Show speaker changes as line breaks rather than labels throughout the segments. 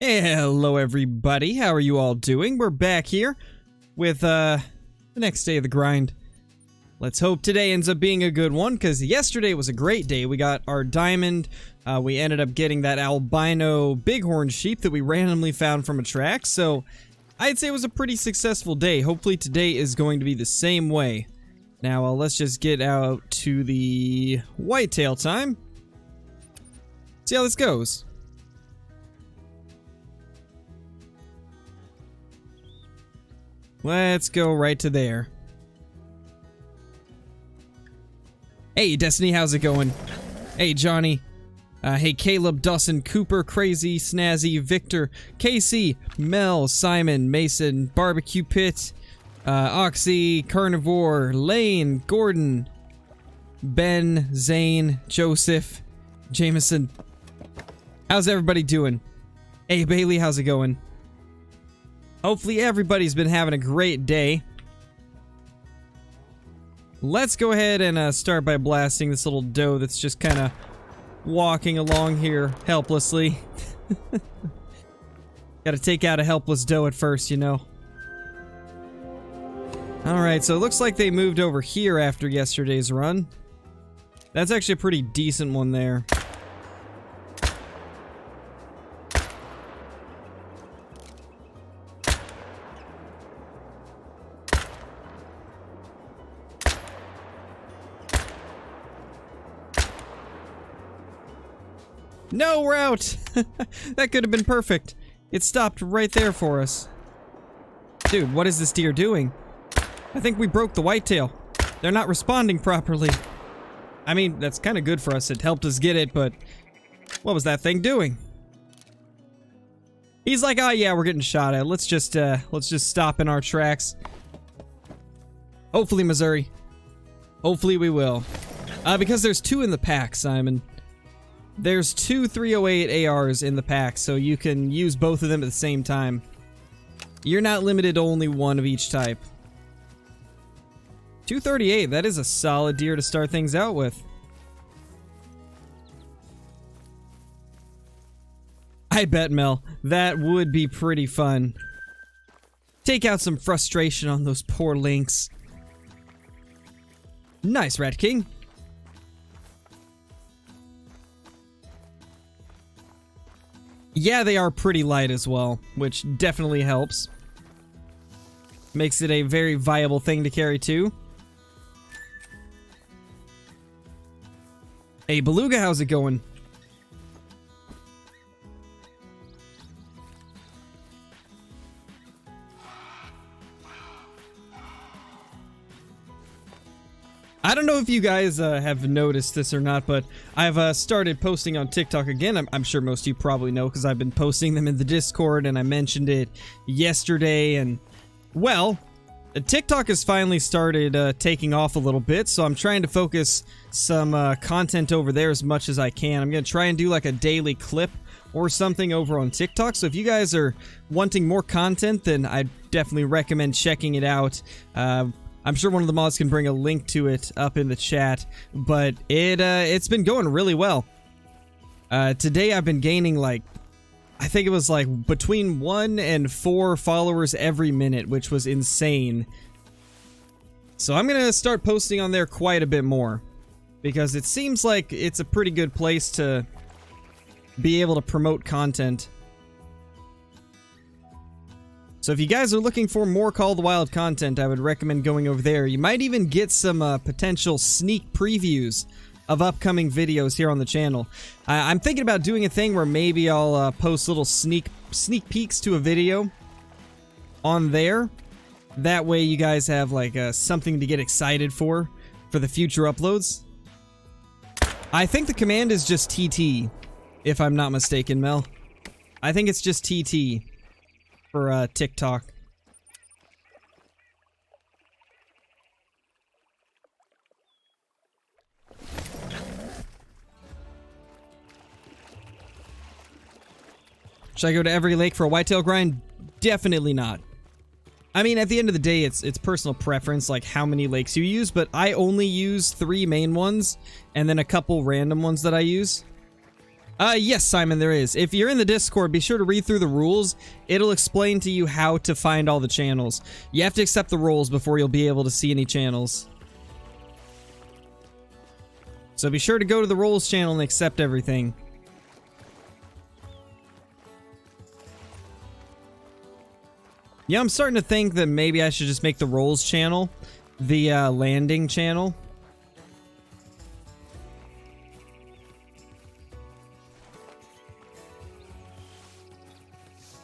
Hello everybody, how are you all doing? We're back here with the next day of the grind. Let's hope today ends up being a good one, because yesterday was a great day. We got our diamond, we ended up getting that albino bighorn sheep that we randomly found from a track, so I'd say it was a pretty successful day. Hopefully today is going to be the same way. Now let's just get out to the whitetail time. See how this goes. Let's go right to there. Hey, Destiny, how's it going? Hey, Johnny. Hey, Caleb, Dawson, Cooper, Crazy, Snazzy, Victor, Casey, Mel, Simon, Mason, Barbecue Pit, Oxy, Carnivore, Lane, Gordon, Ben, Zane, Joseph, Jameson. How's everybody doing? Hey, Bailey, how's it going? Hopefully everybody's been having a great day. Let's go ahead and start by blasting this little doe that's just kind of walking along here helplessly. Gotta take out a helpless doe at first, you know. Alright, so it looks like they moved over here after yesterday's run. That's actually a pretty decent one there. No, we're out! That could have been perfect. It stopped right there for us. Dude, what is this deer doing? I think we broke the whitetail. They're not responding properly. I mean, that's kind of good for us. It helped us get it, but what was that thing doing? He's like, oh yeah, we're getting shot at. Let's just stop in our tracks. Hopefully, Missouri. Hopefully we will. Because there's two in the pack, Simon. There's two 308 ARs in the pack, so you can use both of them at the same time. You're not limited to only one of each type. 238, that is a solid deer to start things out with. I bet, Mel, that would be pretty fun. Take out some frustration on those poor lynx. Nice, Rat King. Yeah, they are pretty light as well, which definitely helps. Makes it a very viable thing to carry too. Hey, Beluga, how's it going? I don't know if you guys have noticed this or not, but I've started posting on TikTok again. I'm sure most of you probably know because I've been posting them in the Discord, and I mentioned it yesterday. And, well, TikTok has finally started taking off a little bit, so I'm trying to focus some content over there as much as I can. I'm going to try and do like a daily clip or something over on TikTok, so if you guys are wanting more content, then I'd definitely recommend checking it out. I'm sure one of the mods can bring a link to it up in the chat, but it's been going really well. Today I've been gaining like, I think it was like between 1 and 4 followers every minute, which was insane. So I'm gonna start posting on there quite a bit more, because it seems like it's a pretty good place to be able to promote content. So if you guys are looking for more Call of the Wild content, I would recommend going over there. You might even get some potential sneak previews of upcoming videos here on the channel. I'm thinking about doing a thing where maybe I'll post little sneak peeks to a video on there. That way you guys have like something to get excited for the future uploads. I think the command is just TT, if I'm not mistaken, Mel. I think it's just TT. For TikTok. Should I go to every lake for a whitetail grind? Definitely not. I mean, at the end of the day, it's personal preference, like how many lakes you use, but I only use 3 main ones, and then a couple random ones that I use. Yes, Simon, there is. If you're in the Discord, be sure to read through the rules. It'll explain to you how to find all the channels. You have to accept the rules before you'll be able to see any channels. So be sure to go to the rules channel and accept everything. Yeah, I'm starting to think that maybe I should just make the roles channel the landing channel.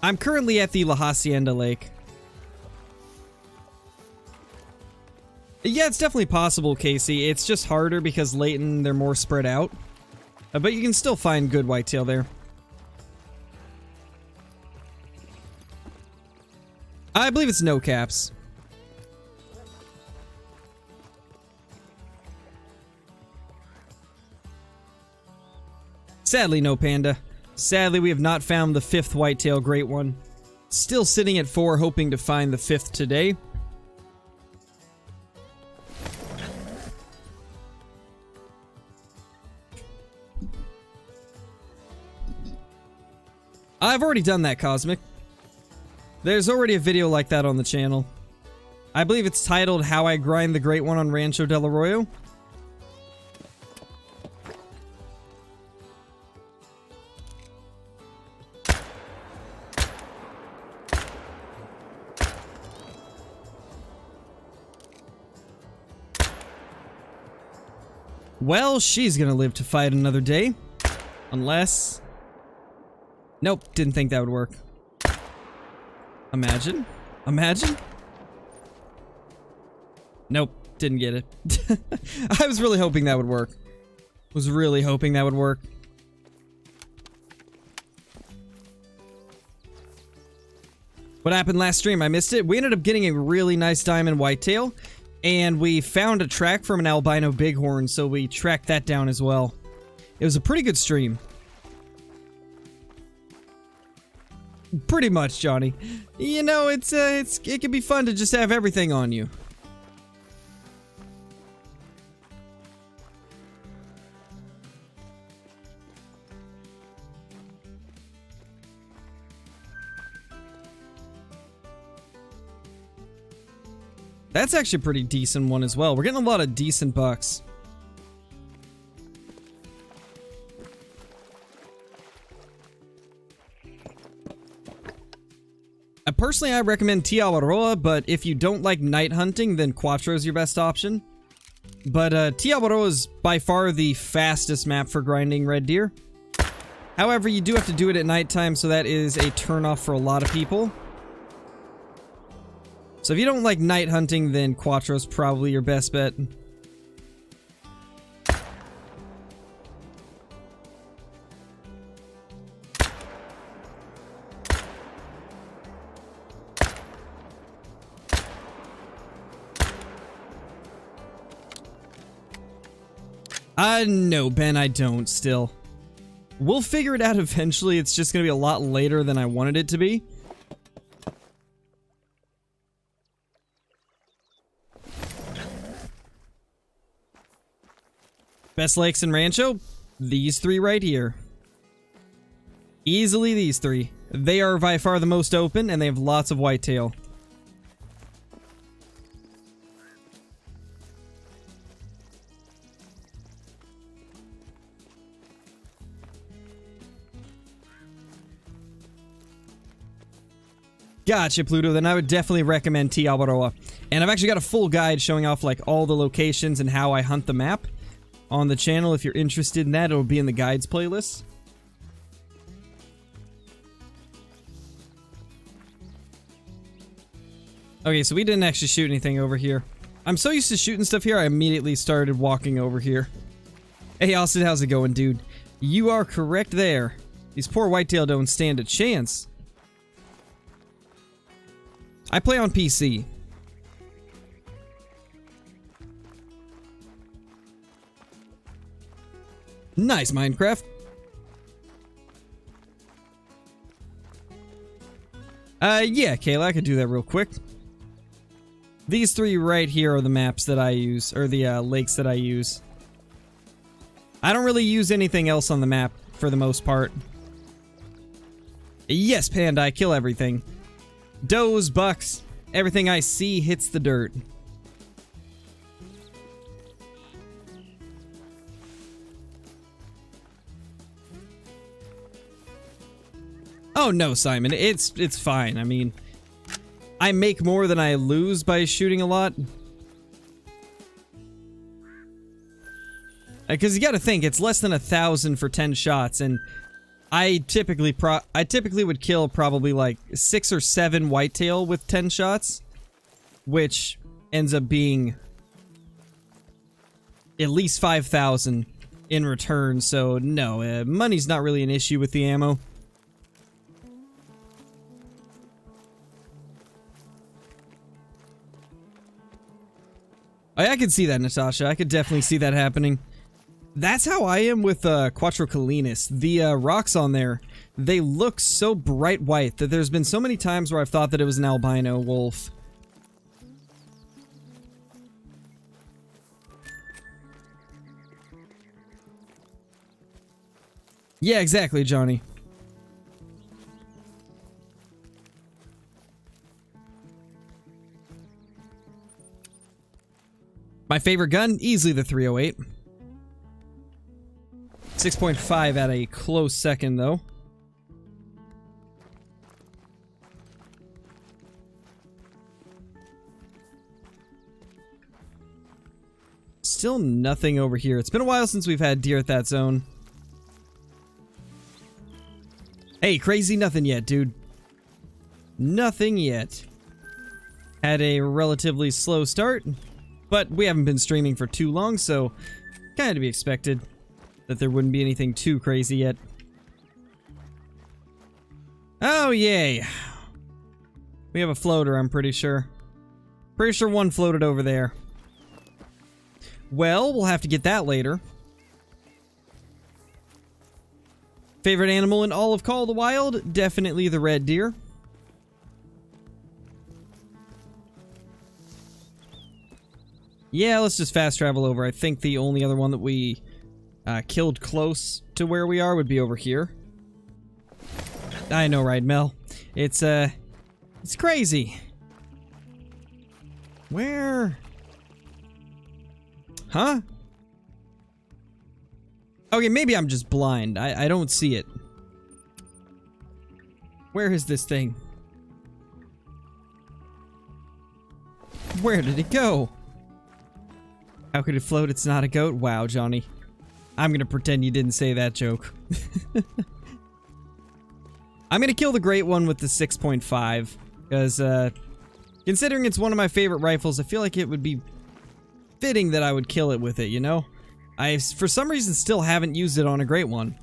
I'm currently at the La Hacienda Lake. Yeah, it's definitely possible, Casey. It's just harder because Layton, they're more spread out. But you can still find good whitetail there. I believe it's no caps. Sadly, no panda. Sadly, we have not found the 5th whitetail great one. Still sitting at 4, hoping to find the 5th today. I've already done that, Cosmic. There's already a video like that on the channel. I believe it's titled How I Grind the Great One on Rancho del Arroyo. Well, she's gonna live to fight another day. Unless... Nope, didn't think that would work. Imagine. Imagine. Nope, didn't get it. I was really hoping that would work. Was really hoping that would work. What happened last stream? I missed it. We ended up getting a really nice diamond whitetail. And we found a track from an albino bighorn, so we tracked that down as well. It was a pretty good stream. Pretty much, Johnny. You know, it can be fun to just have everything on you. That's actually a pretty decent one as well. We're getting a lot of decent bucks. Personally, I recommend Tiawaroa, but if you don't like night hunting, then Quattro's your best option. But Tiawaroa is by far the fastest map for grinding red deer. However, you do have to do it at nighttime, so that is a turnoff for a lot of people. So if you don't like night hunting, then Quattro's probably your best bet. No, Ben, I don't still. We'll figure it out eventually. It's just gonna be a lot later than I wanted it to be. Best lakes in Rancho? These 3 right here. Easily these 3. They are by far the most open, and they have lots of whitetail. Gotcha, Pluto. Then I would definitely recommend Tiawaroa. And I've actually got a full guide showing off like all the locations and how I hunt the map on the channel. If you're interested in that, it'll be in the guides playlist. Okay, so we didn't actually shoot anything over here. I'm so used to shooting stuff here, I immediately started walking over here. Hey, Austin, how's it going, dude? You are correct there. These poor whitetail don't stand a chance. I play on PC. Nice, Minecraft. Yeah, Kayla, I could do that real quick. These 3 right here are the maps that I use, or the lakes that I use. I don't really use anything else on the map. for the most part. Yes, Panda, I kill everything. Does, bucks, everything I see hits the dirt. Oh no, Simon, it's fine. I mean, I make more than I lose by shooting a lot. Because you gotta think, it's less than 1,000 for 10 shots, and I typically would kill probably like 6 or 7 whitetail with 10 shots, which ends up being at least 5,000 in return, so no, money's not really an issue with the ammo. I could see that, Natasha. I could definitely see that happening. That's how I am with Quattro Colinas. The rocks on there, they look so bright white that there's been so many times where I've thought that it was an albino wolf. Yeah, exactly, Johnny. My favorite gun? Easily the 308. 6.5 at a close second, though. Still nothing over here. It's been a while since we've had deer at that zone. Hey, crazy, nothing yet, dude. Nothing yet. Had a relatively slow start, but we haven't been streaming for too long, so kind of to be expected that there wouldn't be anything too crazy yet. Oh, yay. We have a floater, I'm pretty sure. Pretty sure one floated over there. Well, we'll have to get that later. Favorite animal in all of Call of the Wild? Definitely the red deer. Yeah, let's just fast travel over. I think the only other one that we killed close to where we are would be over here. I know, right, Mel? It's crazy. Where? Huh? Okay, maybe I'm just blind. I don't see it. Where is this thing? Where did it go? How could it float? It's not a goat? Wow, Johnny. I'm gonna pretend you didn't say that joke. I'm gonna kill the great one with the 6.5. Because, considering it's one of my favorite rifles, I feel like it would be fitting that I would kill it with it, you know? I, for some reason, still haven't used it on a great one.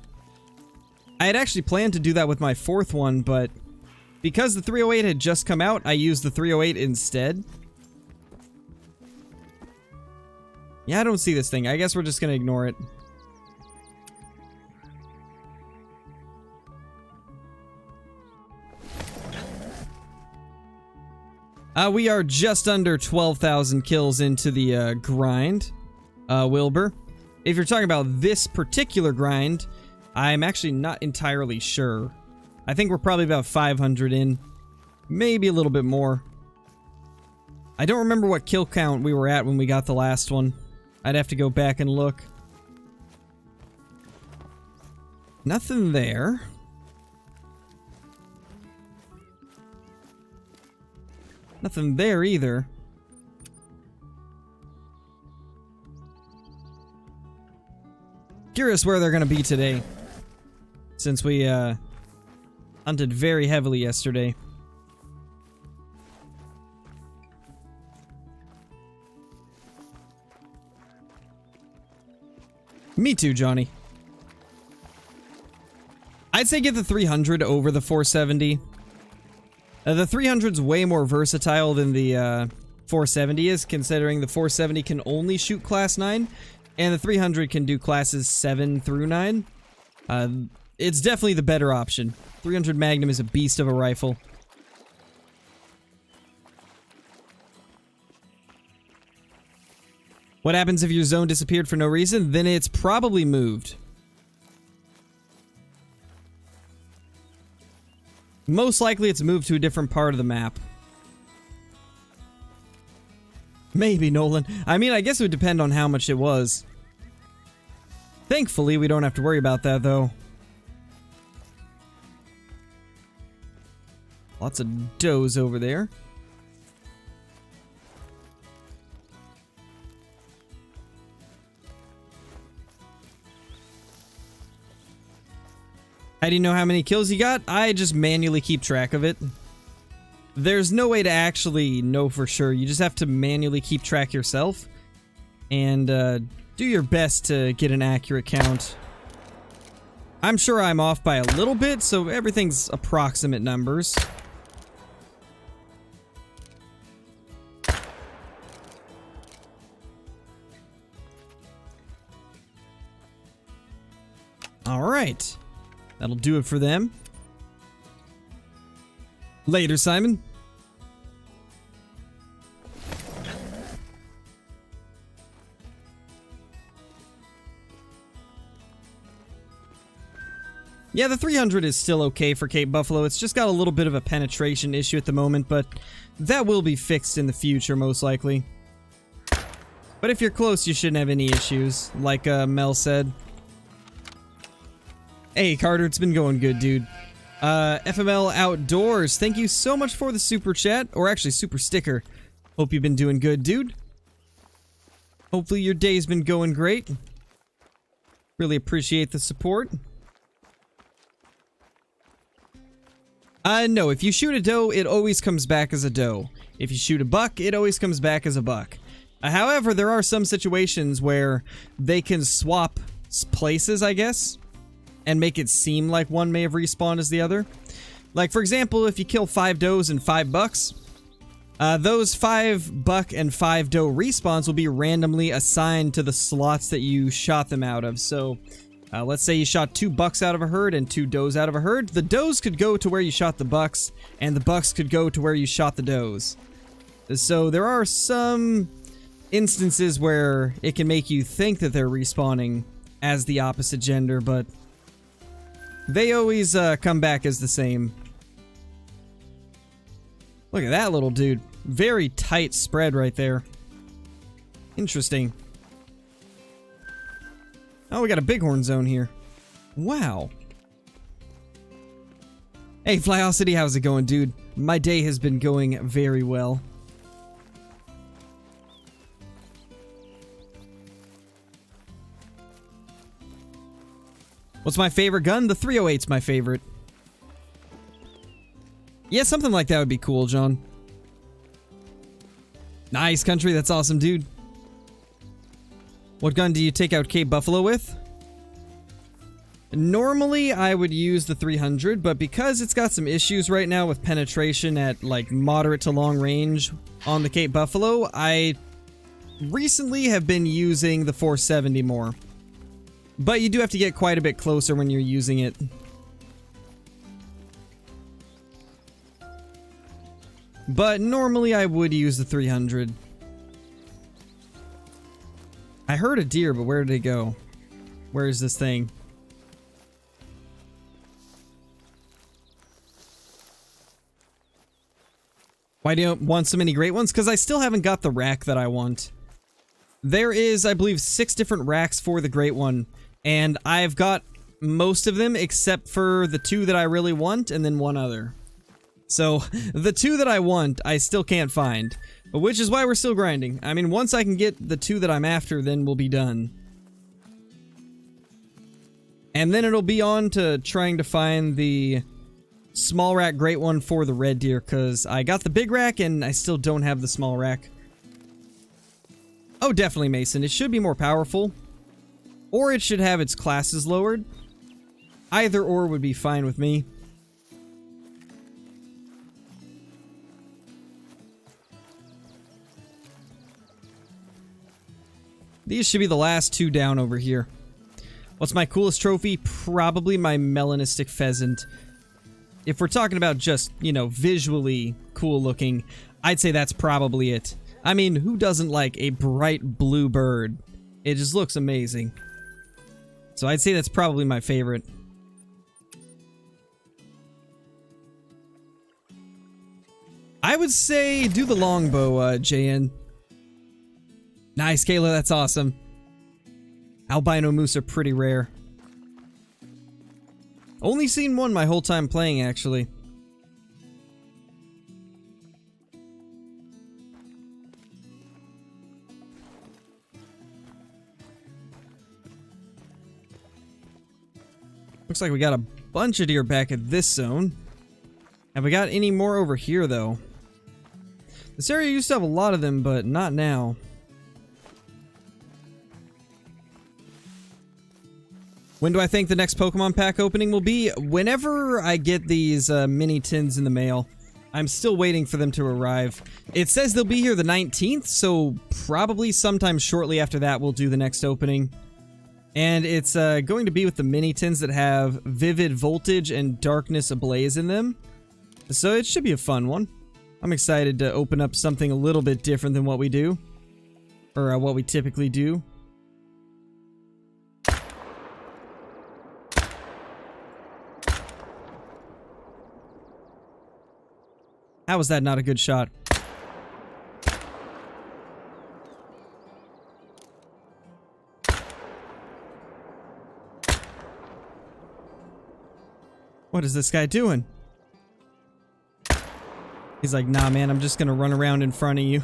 I had actually planned to do that with my 4th one, but because the 308 had just come out, I used the 308 instead. Yeah, I don't see this thing. I guess we're just gonna ignore it. We are just under 12,000 kills into the grind, Wilbur. If you're talking about this particular grind, I'm actually not entirely sure. I think we're probably about 500 in. Maybe a little bit more. I don't remember what kill count we were at when we got the last one. I'd have to go back and look. Nothing there. Nothing there either. Curious where they're gonna be today, since we hunted very heavily yesterday. Me too, Johnny. I'd say get the 300 over the 470. The 300's way more versatile than the 470 is, considering the 470 can only shoot class 9, and the 300 can do classes 7 through 9. It's definitely the better option. 300 Magnum is a beast of a rifle. What happens if your zone disappeared for no reason? Then it's probably moved. Most likely it's moved to a different part of the map. Maybe, Nolan. I mean, I guess it would depend on how much it was. Thankfully, we don't have to worry about that, though. Lots of does over there. How do you know how many kills you got? I just manually keep track of it. There's no way to actually know for sure. You just have to manually keep track yourself. And do your best to get an accurate count. I'm sure I'm off by a little bit, so everything's approximate numbers. Alright. That'll do it for them. Later, Simon. Yeah, the 300 is still okay for Cape Buffalo. It's just got a little bit of a penetration issue at the moment, but that will be fixed in the future, most likely. But if you're close, you shouldn't have any issues, like Mel said. Hey, Carter, it's been going good, dude. FML Outdoors, thank you so much for the super chat, or actually super sticker. Hope you've been doing good, dude. Hopefully your day's been going great. Really appreciate the support. No, if you shoot a doe, it always comes back as a doe. If you shoot a buck, it always comes back as a buck. However, there are some situations where they can swap places, I guess, and make it seem like one may have respawned as the other. Like, for example, if you kill 5 does and 5 bucks, those 5 buck and 5 doe respawns will be randomly assigned to the slots that you shot them out of. So, let's say you shot 2 bucks out of a herd and 2 does out of a herd. The does could go to where you shot the bucks, and the bucks could go to where you shot the does. So there are some instances where it can make you think that they're respawning as the opposite gender, but they always come back as the same. Look at that little dude. Very tight spread right there. Interesting. Oh, we got a bighorn zone here. Wow. Hey, Flyocity, how's it going, dude? My day has been going very well. What's my favorite gun? The 308's my favorite. Yeah, something like that would be cool, John. Nice, Country. That's awesome, dude. What gun do you take out Cape Buffalo with? Normally, I would use the 300, but because it's got some issues right now with penetration at, like, moderate to long range on the Cape Buffalo, I recently have been using the 470 more. But you do have to get quite a bit closer when you're using it. But normally I would use the 300. I heard a deer, but where did it go? Where is this thing? Why do you want so many great ones? Because I still haven't got the rack that I want. There is, I believe, 6 different racks for the great one. And I've got most of them except for the 2 that I really want and then 1 other. So, the 2 that I want, I still can't find. Which is why we're still grinding. I mean, once I can get the 2 that I'm after, then we'll be done. And then it'll be on to trying to find the small rack great one for the red deer, because I got the big rack and I still don't have the small rack. Oh, definitely, Mason. It should be more powerful. Or it should have its classes lowered. Either or would be fine with me. These should be the last 2 down over here. What's my coolest trophy? Probably my melanistic pheasant. If we're talking about just, you know, visually cool looking, I'd say that's probably it. I mean, who doesn't like a bright blue bird? It just looks amazing. So I'd say that's probably my favorite. I would say do the longbow, JN. Nice, Kayla, that's awesome. Albino moose are pretty rare. Only seen one my whole time playing, actually. Looks like we got a bunch of deer back at this zone. Have we got any more over here, though? This area used to have a lot of them, but not now. When do I think the next Pokemon pack opening will be? Whenever I get these mini tins in the mail. I'm still waiting for them to arrive. It says they'll be here the 19th, so probably sometime shortly after that we'll do the next opening. And it's going to be with the mini tins that have Vivid Voltage and Darkness Ablaze in them. So it should be a fun one. I'm excited to open up something a little bit different than what we do. Or what we typically do. How was that not a good shot? What is this guy doing? He's like, nah, man, I'm just gonna run around in front of you.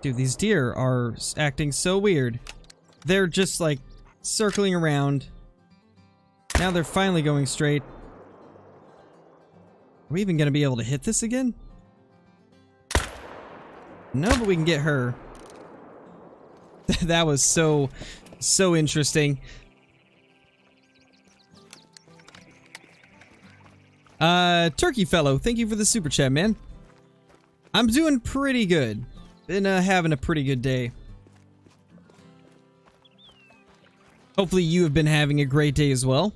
Dude, these deer are acting so weird. They're just, like, circling around. Now they're finally going straight. Are we even gonna be able to hit this again? No, but we can get her. That was so interesting. Turkey Fellow, thank you for the super chat, man. I'm doing pretty good. Been having a pretty good day. Hopefully you have been having a great day as well.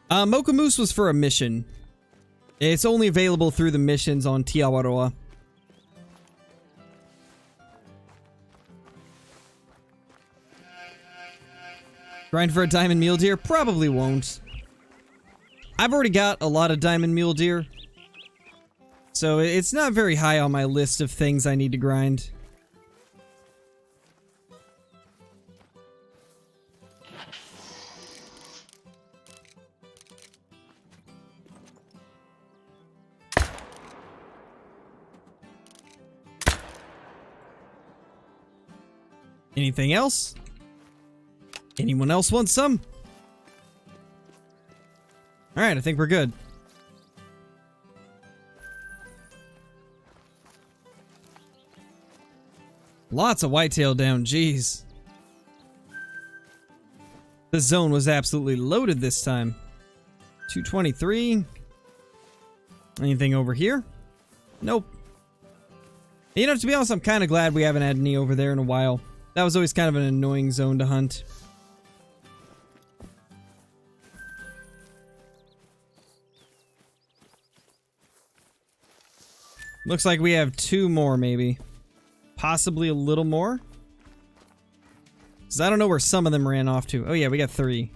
Mocha Moose was for a mission. It's only available through the missions on Tiawaroa. Grind for a diamond mule deer? Probably won't. I've already got a lot of diamond mule deer. So it's not very high on my list of things I need to grind. Anything else? Anyone else want some? Alright, I think we're good. Lots of whitetail down, jeez. The zone was absolutely loaded this time. 223. Anything over here? Nope. You know, to be honest, I'm kind of glad we haven't had any over there in a while. That was always kind of an annoying zone to hunt. Looks like we have two more, maybe. Possibly a little more. Because I don't know where some of them ran off to. Oh yeah, we got 3.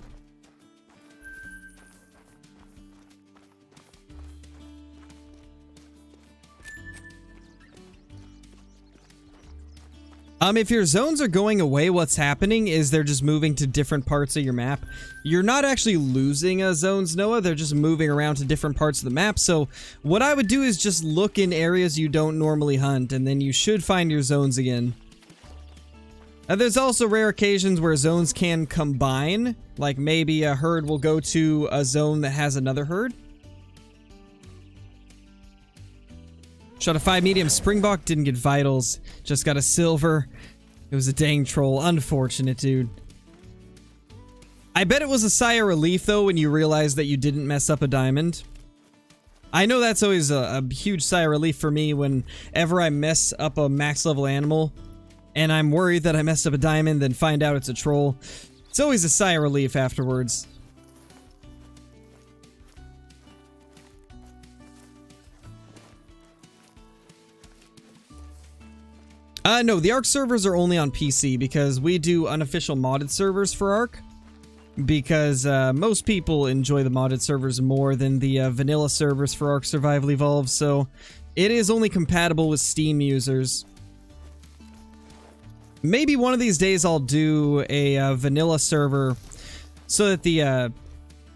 If your zones are going away, what's happening is they're just moving to different parts of your map. You're not actually losing zones, Noah. They're just moving around to different parts of the map. So what I would do is just look in areas you don't normally hunt, and then you should find your zones again. There's also rare occasions where zones can combine. Like maybe a herd will go to a zone that has another herd. Shot a 5 medium Springbok, didn't get vitals, just got a silver. It was a dang troll. Unfortunate, dude. I bet it was a sigh of relief, though, when you realized that you didn't mess up a diamond. I know that's always a huge sigh of relief for me whenever I mess up a max level animal, and I'm worried that I messed up a diamond, then find out it's a troll. It's always a sigh of relief afterwards. No, the ARC servers are only on PC because we do unofficial modded servers for ARC. because most people enjoy the modded servers more than the vanilla servers for Ark Survival Evolved, so it is only compatible with Steam users. Maybe one of these days I'll do a vanilla server so that the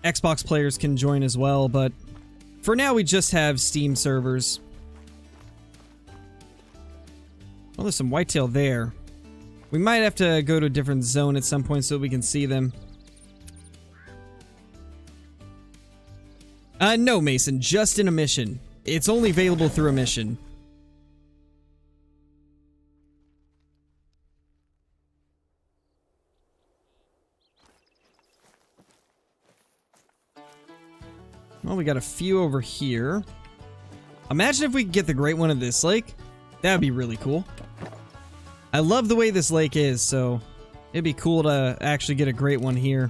Xbox players can join as well, but for now we just have Steam servers. Well, there's some whitetail there. We might have to go to a different zone at some point so we can see them. No, Mason, just in a mission. It's only available through a mission. Well, we got a few over here. Imagine if we could get the great one at this lake. That would be really cool. I love the way this lake is, so it'd be cool to actually get a great one here.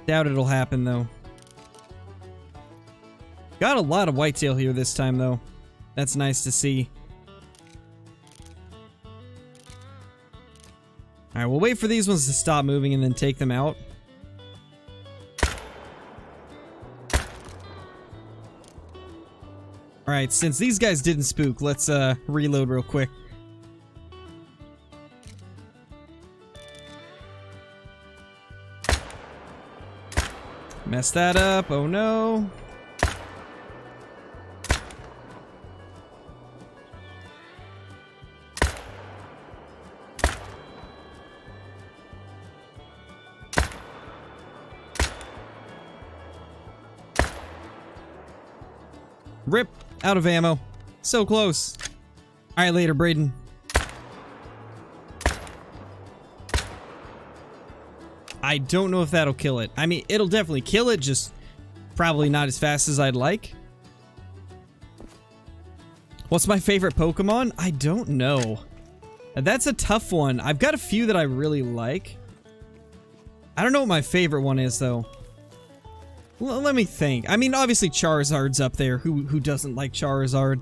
Doubt it'll happen, though. Got a lot of whitetail here this time, though. That's nice to see. Alright, we'll wait for these ones to stop moving and then take them out. Alright, since these guys didn't spook, let's reload real quick. Messed that up, oh no. Rip, out of ammo. So close. Alright, later, Braden. I don't know if that'll kill it. I mean, it'll definitely kill it, just probably not as fast as I'd like. What's my favorite Pokemon? I don't know. That's a tough one. I've got a few that I really like. I don't know what my favorite one is, though. Let me think. I mean, obviously Charizard's up there. Who doesn't like Charizard?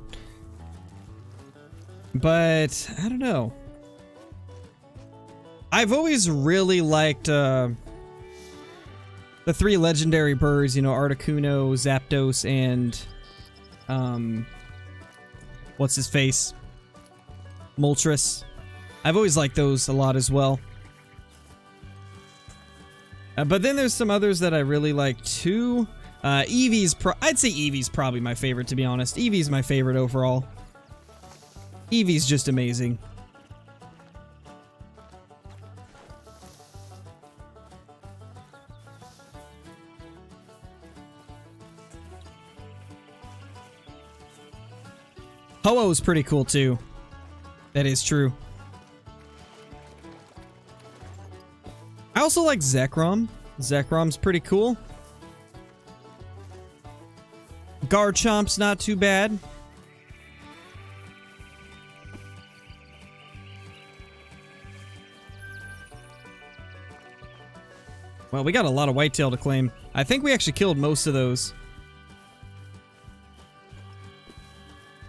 But I don't know. I've always really liked the three legendary birds, you know, Articuno, Zapdos, and what's his face? Moltres. I've always liked those a lot as well. But then there's some others that I really like too. Eevee's I'd say Eevee's probably my favorite, to be honest. Eevee's my favorite overall. Eevee's just amazing. Ho-Oh's pretty cool too. That is true. I also like Zekrom. Zekrom's pretty cool. Garchomp's not too bad. Well, we got a lot of whitetail to claim. I think we actually killed most of those.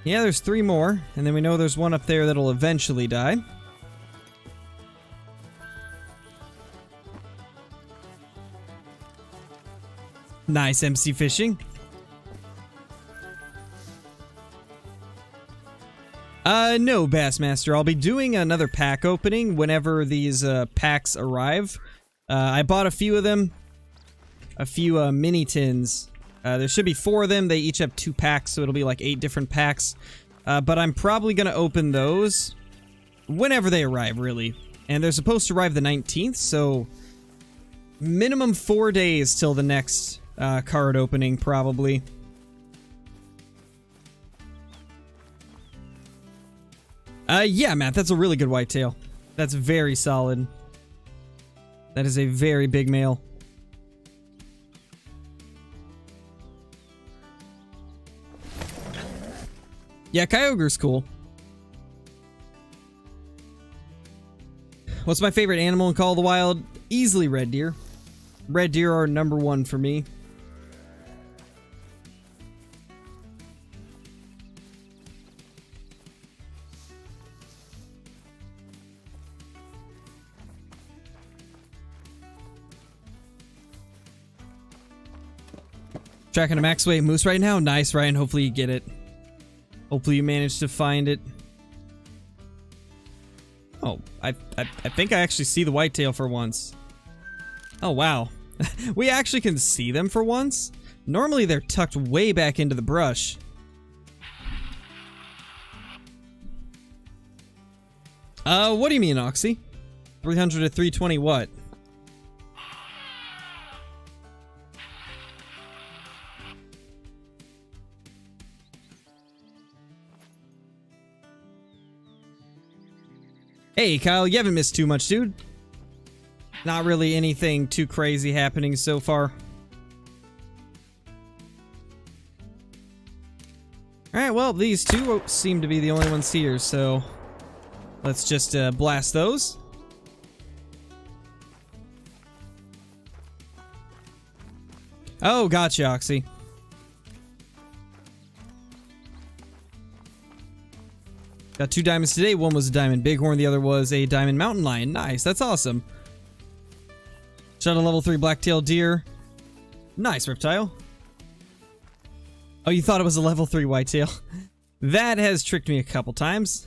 Yeah, there's 3 more, and then we know there's one up there that'll eventually die. Nice MC fishing. No, Bassmaster. I'll be doing another pack opening whenever these packs arrive. I bought a few of them. A few mini tins. There should be 4 of them. They each have 2 packs, so it'll be like 8 different packs. But I'm probably going to open those whenever they arrive, really. And they're supposed to arrive the 19th, so minimum 4 days till the next card opening, probably. Yeah, Matt, that's a really good whitetail. That's very solid. That is a very big male. Yeah, Kyogre's cool. What's my favorite animal in Call of the Wild? Easily red deer. Red deer are #1 for me. Tracking a max weight moose right now. Nice, Ryan. Hopefully you get it. Hopefully you manage to find it. Oh, I think I actually see the whitetail for once. Oh, wow. We actually can see them for once. Normally they're tucked way back into the brush. What do you mean, Oxy? 300 to 320 what? Hey, Kyle, you haven't missed too much, dude. Not really anything too crazy happening so far. Alright, well, these two seem to be the only ones here, so let's just blast those. Oh, gotcha, Oxy. Got 2 diamonds today. One was a diamond bighorn, the other was a diamond mountain lion. Nice, that's awesome. Shot a level 3 black-tailed deer. Nice, reptile. Oh, you thought it was a level 3 whitetail? That has tricked me a couple times.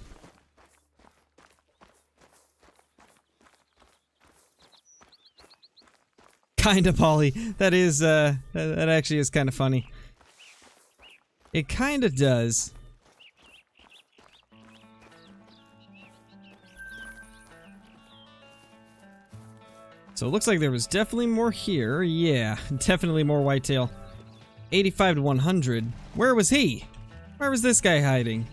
Kinda, Polly. That is, that actually is kind of funny. It kinda does. So it looks like there was definitely more here. Yeah, definitely more whitetail. 85 to 100. Where was he? Where was this guy hiding?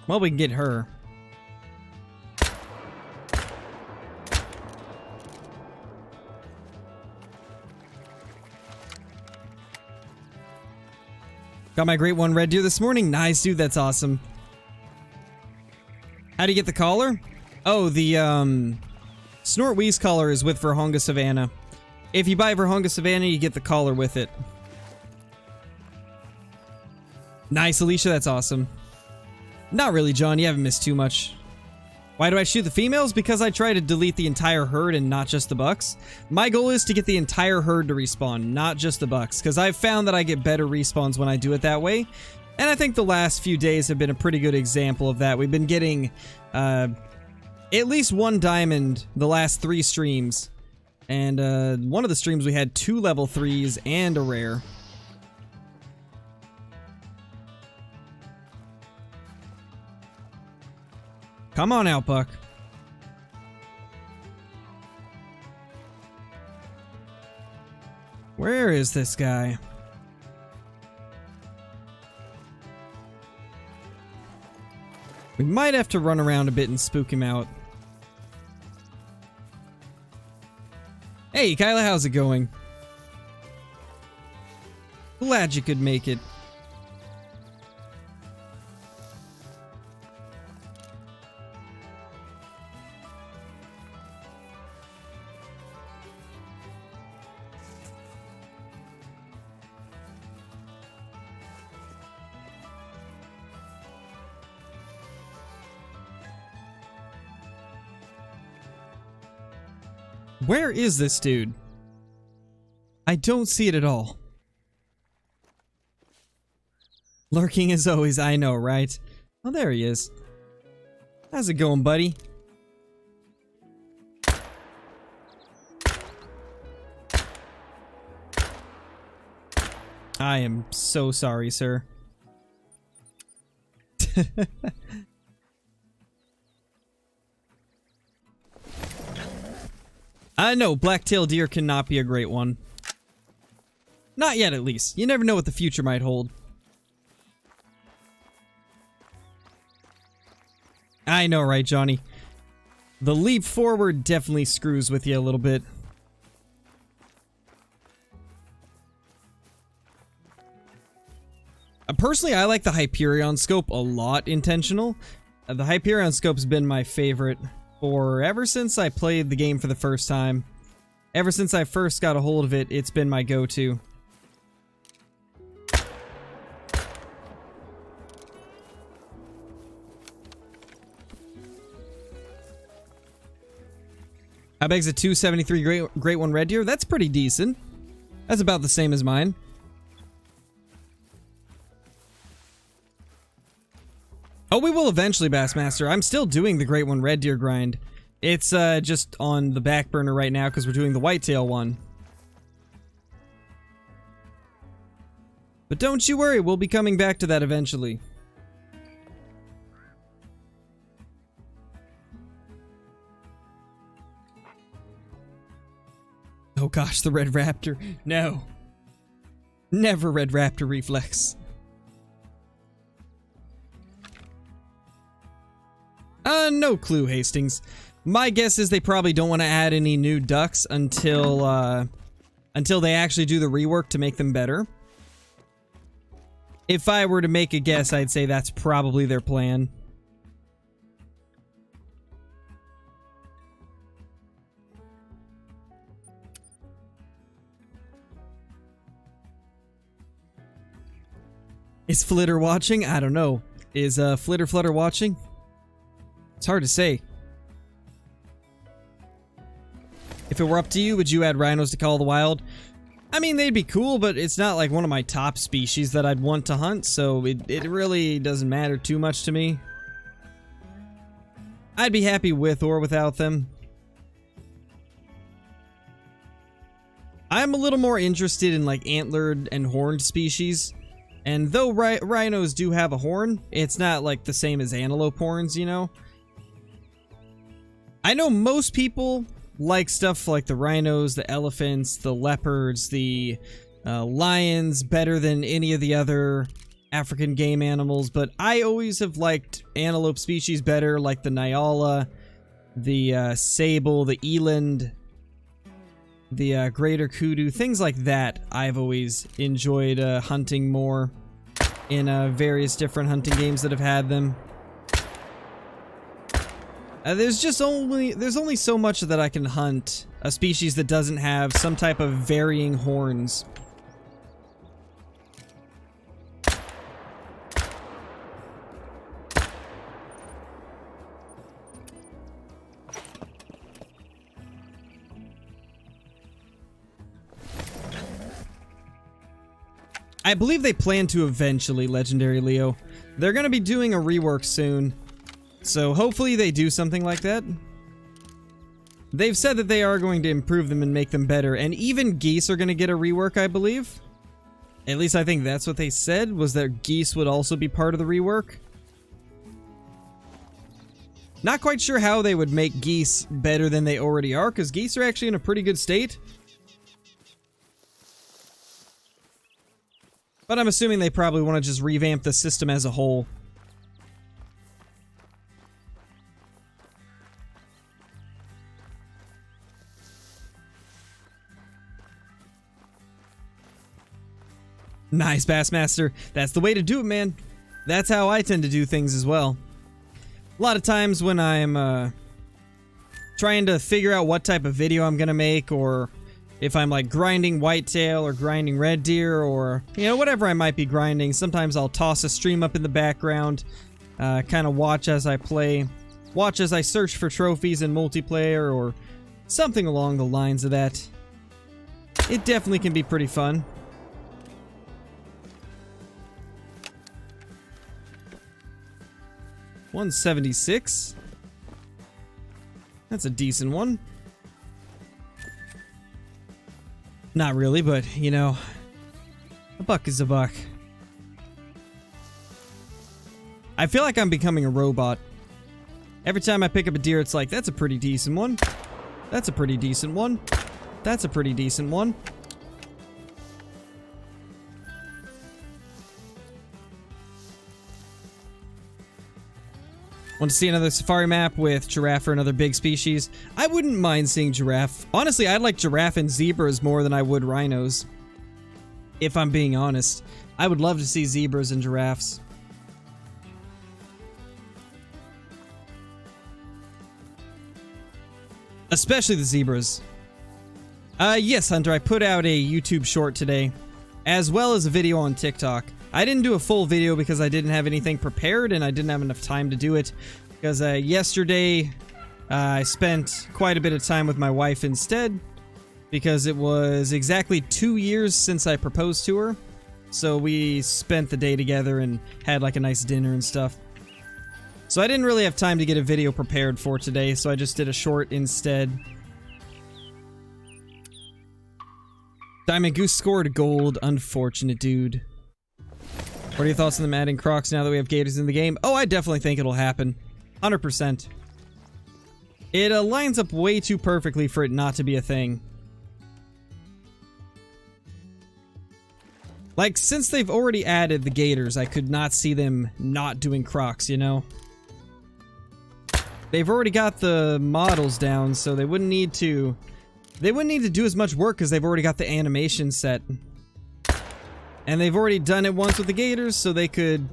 Well, we can get her. Got my great one red deer this morning. Nice, dude. That's awesome. How do you get the collar? Oh, the Snort Wheeze collar is with Virhonga Savannah. If you buy Virhonga Savannah, you get the collar with it. Nice, Alicia. That's awesome. Not really, John. You haven't missed too much. Why do I shoot the females? Because I try to delete the entire herd and not just the bucks. My goal is to get the entire herd to respawn, not just the bucks, because I've found that I get better respawns when I do it that way. And I think the last few days have been a pretty good example of that. We've been getting at least 1 diamond the last 3 streams. And one of the streams we had 2 level 3s and a rare. Come on out, Buck. Where is this guy? We might have to run around a bit and spook him out. Hey, Kyla, how's it going? Glad you could make it. Where is this dude? I don't see it at all. Lurking as always, I know, right? Oh, there he is. How's it going, buddy? I am so sorry, sir. I know, black-tailed deer cannot be a great one. Not yet, at least. You never know what the future might hold. I know, right, Johnny? The leap forward definitely screws with you a little bit. Personally, I like the Hyperion scope a lot intentional. The Hyperion scope's been my favorite for ever since I played the game for the first time. Ever since I first got a hold of it, it's been my go-to. How big's a 273 Great One Red Deer? That's pretty decent. That's about the same as mine. Oh, we will eventually, Bassmaster. I'm still doing the Great One Red Deer grind. It's just on the back burner right now because we're doing the Whitetail one. But don't you worry, we'll be coming back to that eventually. Oh gosh, the Red Raptor. No. Never Red Raptor reflex. No clue, Hastings. My guess is they probably don't want to add any new ducks until they actually do the rework to make them better. If I were to make a guess, I'd say that's probably their plan. Is Flitter watching? I don't know. Is Flitter Flutter watching? It's hard to say. If it were up to you, would you add rhinos to Call of the Wild? I mean, they'd be cool, but it's not like one of my top species that I'd want to hunt, so it really doesn't matter too much to me. I'd be happy with or without them. I'm a little more interested in like antlered and horned species. And though rhinos do have a horn, it's not like the same as antelope horns, you know? I know most people like stuff like the rhinos, the elephants, the leopards, the lions better than any of the other African game animals, but I always have liked antelope species better, like the Nyala, the sable, the eland, the greater kudu, things like that. I've always enjoyed hunting more in various different hunting games that have had them. There's only so much that I can hunt a species that doesn't have some type of varying horns. I believe they plan to eventually, Legendary Leo. They're gonna be doing a rework soon. So hopefully they do something like that. They've said that they are going to improve them and make them better, and even geese are going to get a rework, I believe. At least I think that's what they said, was that geese would also be part of the rework. Not quite sure how they would make geese better than they already are, because geese are actually in a pretty good state. But I'm assuming they probably want to just revamp the system as a whole. Nice, Bassmaster. That's the way to do it, man. That's how I tend to do things as well. A lot of times when I'm trying to figure out what type of video I'm gonna make, or if I'm like grinding whitetail or grinding red deer, or you know, whatever I might be grinding, sometimes I'll toss a stream up in the background, kind of watch as I play, watch as I search for trophies in multiplayer, or something along the lines of that. It definitely can be pretty fun. $176. That's a decent one. Not really, but you know, a buck is a buck. I feel like I'm becoming a robot. Every time I pick up a deer, it's like, that's a pretty decent one. That's a pretty decent one. That's a pretty decent one. Want to see another safari map with giraffe or another big species? I wouldn't mind seeing giraffe. Honestly, I'd like giraffe and zebras more than I would rhinos. If I'm being honest. I would love to see zebras and giraffes. Especially the zebras. Yes, Hunter, I put out a YouTube short today, as well as a video on TikTok. I didn't do a full video because I didn't have anything prepared and I didn't have enough time to do it, because yesterday I spent quite a bit of time with my wife instead, because it was exactly 2 years since I proposed to her. So we spent the day together and had like a nice dinner and stuff. So I didn't really have time to get a video prepared for today, so I just did a short instead. Diamond Goose scored gold. Unfortunate, dude. What are your thoughts on them adding crocs now that we have gators in the game? Oh, I definitely think it'll happen. 100%. It lines up way too perfectly for it not to be a thing. Like, since they've already added the gators, I could not see them not doing crocs, you know? They've already got the models down, so they wouldn't need to... They wouldn't need to do as much work because they've already got the animation set. And they've already done it once with the gators, so they could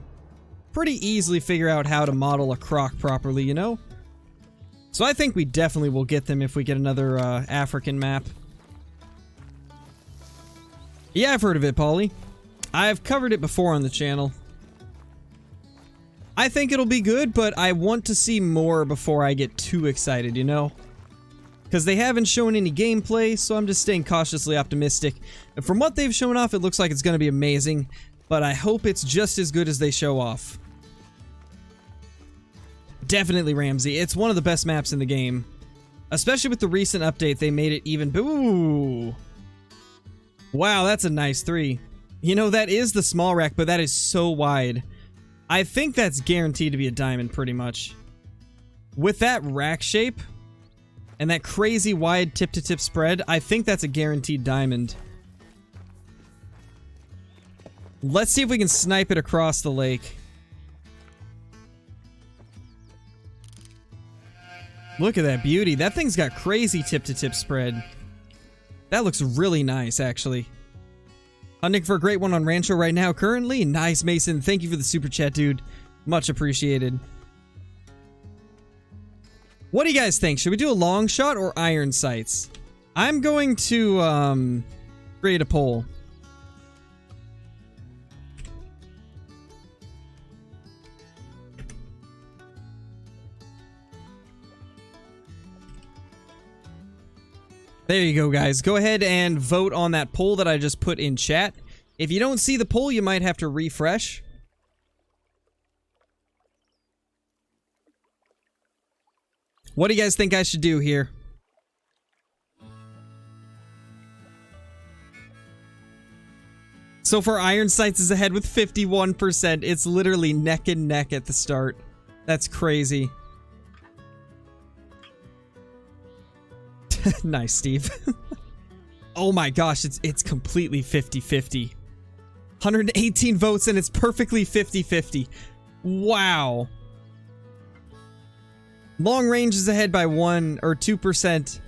pretty easily figure out how to model a croc properly, you know? So I think we definitely will get them if we get another African map. Yeah, I've heard of it, Paulie. I've covered it before on the channel. I think it'll be good, but I want to see more before I get too excited, you know? Because they haven't shown any gameplay, so I'm just staying cautiously optimistic. And from what they've shown off, it looks like it's going to be amazing, but I hope it's just as good as they show off. Definitely Ramsey. It's one of the best maps in the game. Especially with the recent update, they made it even... Ooh! Wow, that's a nice 3. You know, that is the small rack, but that is so wide. I think that's guaranteed to be a diamond, pretty much. With that rack shape... and that crazy wide tip-to-tip spread, I think that's a guaranteed diamond. Let's see if we can snipe it across the lake. Look at that beauty. That thing's got crazy tip-to-tip spread. That looks really nice, actually. Hunting for a great one on Rancho right now, currently. Nice, Mason. Thank you for the super chat, dude. Much appreciated. What do you guys think? Should we do a long shot or iron sights? I'm going to, create a poll. There you go, guys. Go ahead and vote on that poll that I just put in chat. If you don't see the poll, you might have to refresh. What do you guys think I should do here? So far, Iron Sights is ahead with 51%. It's literally neck and neck at the start. That's crazy. Nice, Steve. Oh my gosh, it's completely 50-50. 118 votes and it's perfectly 50-50. Wow. Long range is ahead by 1 or 2%.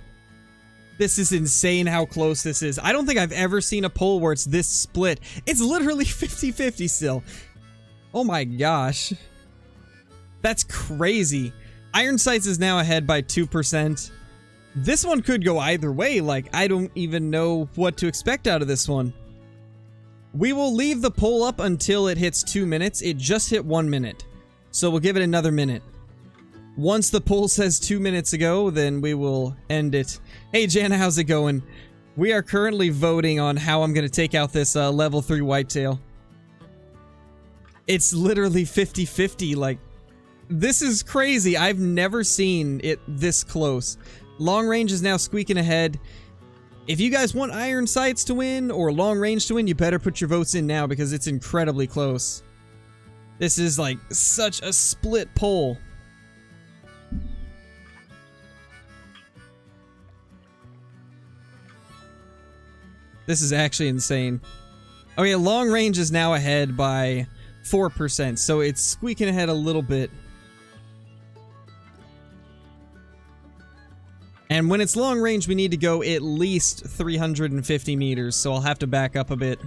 This is insane how close this is. I don't think I've ever seen a poll where it's this split. It's literally 50-50 still. Oh my gosh. That's crazy. Iron Sights is now ahead by 2%. This one could go either way. Like, I don't even know what to expect out of this one. We will leave the poll up until it hits 2 minutes. It just hit 1 minute. So we'll give it another minute. Once the poll says 2 minutes ago, then we will end it. Hey, Jana, how's it going? We are currently voting on how I'm going to take out this level 3 whitetail. It's literally 50-50. Like, this is crazy. I've never seen it this close. Long range is now squeaking ahead. If you guys want Iron Sights to win or long range to win, you better put your votes in now because it's incredibly close. This is like such a split poll. This is actually insane. Okay, long range is now ahead by 4%, so it's squeaking ahead a little bit. And when it's long range, we need to go at least 350 meters, so I'll have to back up a bit.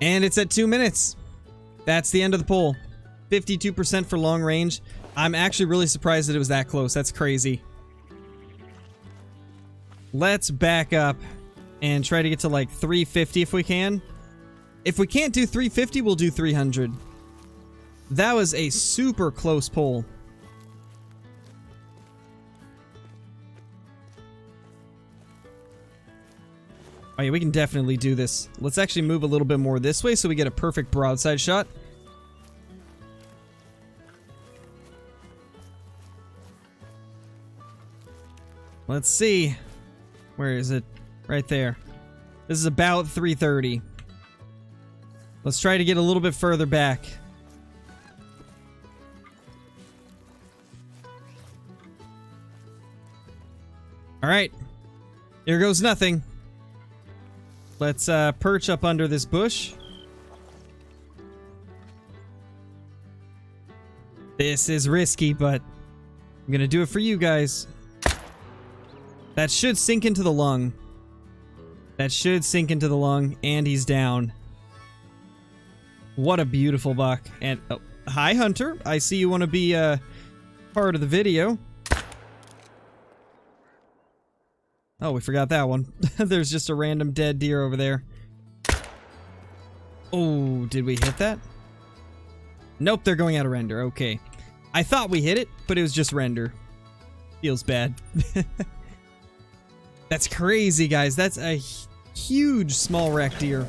And it's at 2 minutes. That's the end of the poll. 52% for long range. I'm actually really surprised that it was that close. That's crazy. Let's back up and try to get to like 350 if we can. If we can't do 350, we'll do 300. That was a super close poll. Oh yeah, we can definitely do this. Let's actually move a little bit more this way so we get a perfect broadside shot. Let's see. Where is it? Right there. This is about 330. Let's try to get a little bit further back. Alright. Here goes nothing. Let's perch up under this bush. This is risky, but I'm gonna do it for you guys. That should sink into the lung. That should sink into the lung, and he's down. What a beautiful buck. And oh, hi Hunter, I see you want to be part of the video. Oh, we forgot that one. There's just a random dead deer over there. Oh, did we hit that? Nope, they're going out of render. Okay. I thought we hit it, but it was just render. Feels bad. That's crazy, guys. That's a huge small rack deer.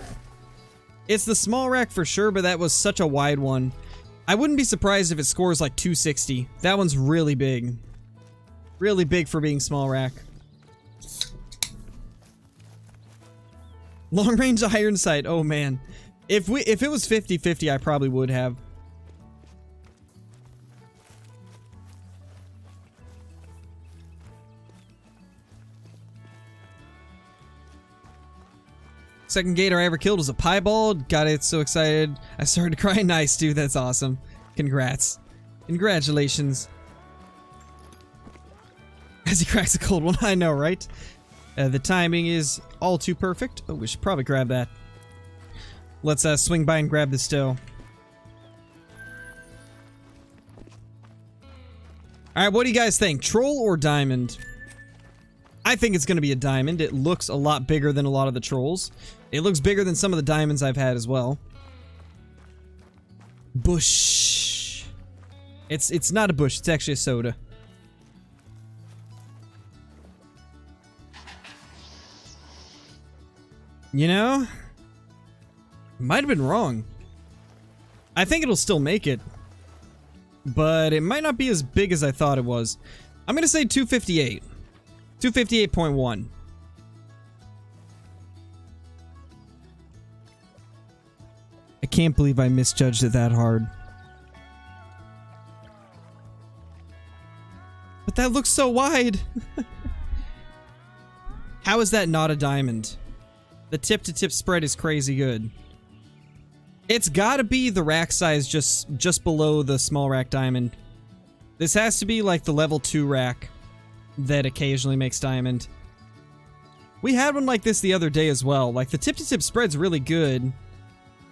It's the small rack for sure, but that was such a wide one. I wouldn't be surprised if it scores like 260. That one's really big. Really big for being small rack. Long range iron sight. Oh man. If it was 50-50, I probably would have. Second gator I ever killed was a piebald. Got it so excited. I started crying. Nice, dude. That's awesome. Congrats. Congratulations. As he cracks a cold one. I know, right? The timing is all too perfect. Oh, we should probably grab that. Let's swing by and grab this doe. Alright, what do you guys think? Troll or diamond? I think it's going to be a diamond. It looks a lot bigger than a lot of the trolls. It looks bigger than some of the diamonds I've had as well. Bush. It's not a bush. It's actually a soda. You know? Might have been wrong. I think it'll still make it. But it might not be as big as I thought it was. I'm going to say 258. 258.1. I can't believe I misjudged it that hard. But that looks so wide. How is that not a diamond? The tip-to-tip spread is crazy good. It's gotta be the rack size just below the small rack diamond. This has to be like the level 2 rack that occasionally makes diamond. We had one like this the other day as well. Like, the tip-to-tip spread's really good,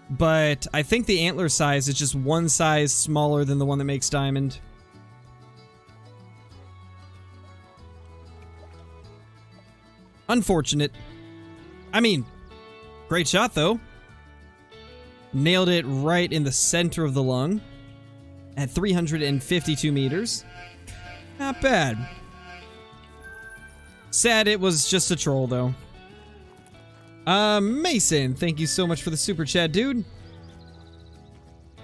but I think the antler size is just one size smaller than the one that makes diamond. Unfortunate. I mean, great shot though. Nailed it right in the center of the lung at 352 meters. Not bad. Sad it was just a troll though. Mason, thank you so much for the super chat, dude.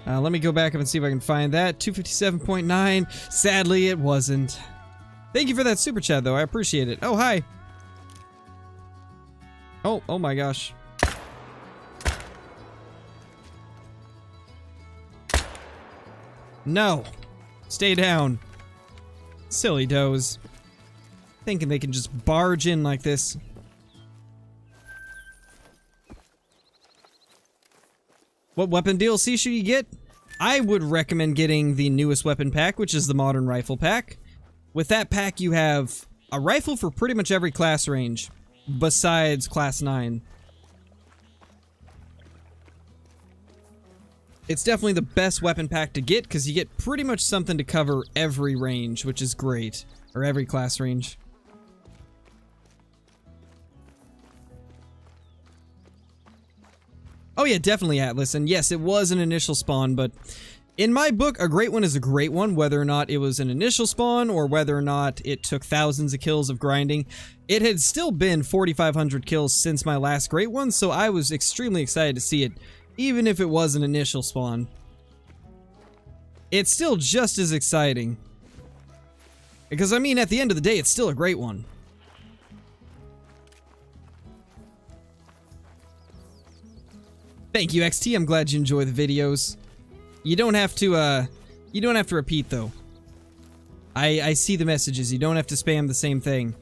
Let me go back up and see if I can find that. 257.9. Sadly, it wasn't. Thank you for that super chat though. I appreciate it. Oh, hi. Oh my gosh. No. Stay down. Silly does. Thinking they can just barge in like this. What weapon DLC should you get? I would recommend getting the newest weapon pack, which is the modern rifle pack. With that pack, you have a rifle for pretty much every class range, besides class 9. It's definitely the best weapon pack to get, because you get pretty much something to cover every range, which is great. Or every class range. Oh yeah, definitely Atlas, and yes, it was an initial spawn, but In my book, a great one is a great one, whether or not it was an initial spawn or whether or not it took thousands of kills of grinding. It had still been 4,500 kills since my last great one, so I was extremely excited to see it, even if it was an initial spawn. It's still just as exciting. Because, I mean, at the end of the day, it's still a great one. Thank you, XT. I'm glad you enjoy the videos. You don't have to repeat, though. I see the messages. You don't have to spam the same thing.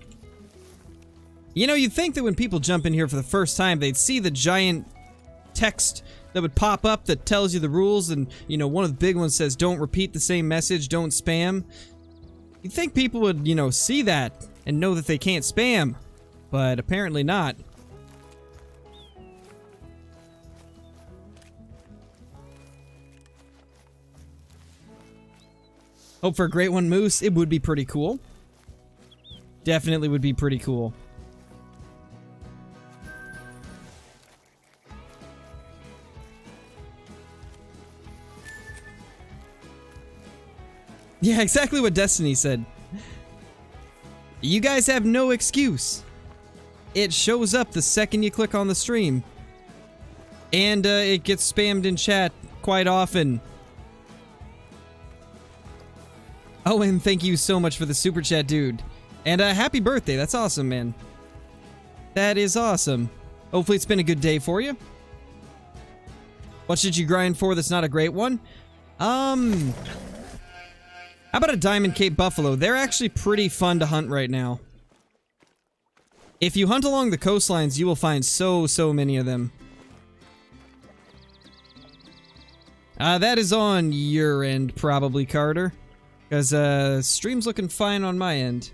You know, you'd think that when people jump in here for the first time, they'd see the giant text that would pop up that tells you the rules, and, you know, one of the big ones says, don't repeat the same message, don't spam. You'd think people would, you know, see that and know that they can't spam, but apparently not. Hope for a great one, Moose. It would be pretty cool. Definitely would be pretty cool. Yeah, exactly what Destiny said. You guys have no excuse. It shows up the second you click on the stream. And it gets spammed in chat quite often. Oh, and thank you so much for the super chat, dude. And happy birthday. That's awesome, man. That is awesome. Hopefully it's been a good day for you. What should you grind for that's not a great one? How about a Diamond Cape Buffalo? They're actually pretty fun to hunt right now. If you hunt along the coastlines, you will find so many of them. That is on your end, probably, Carter. Because, stream's looking fine on my end.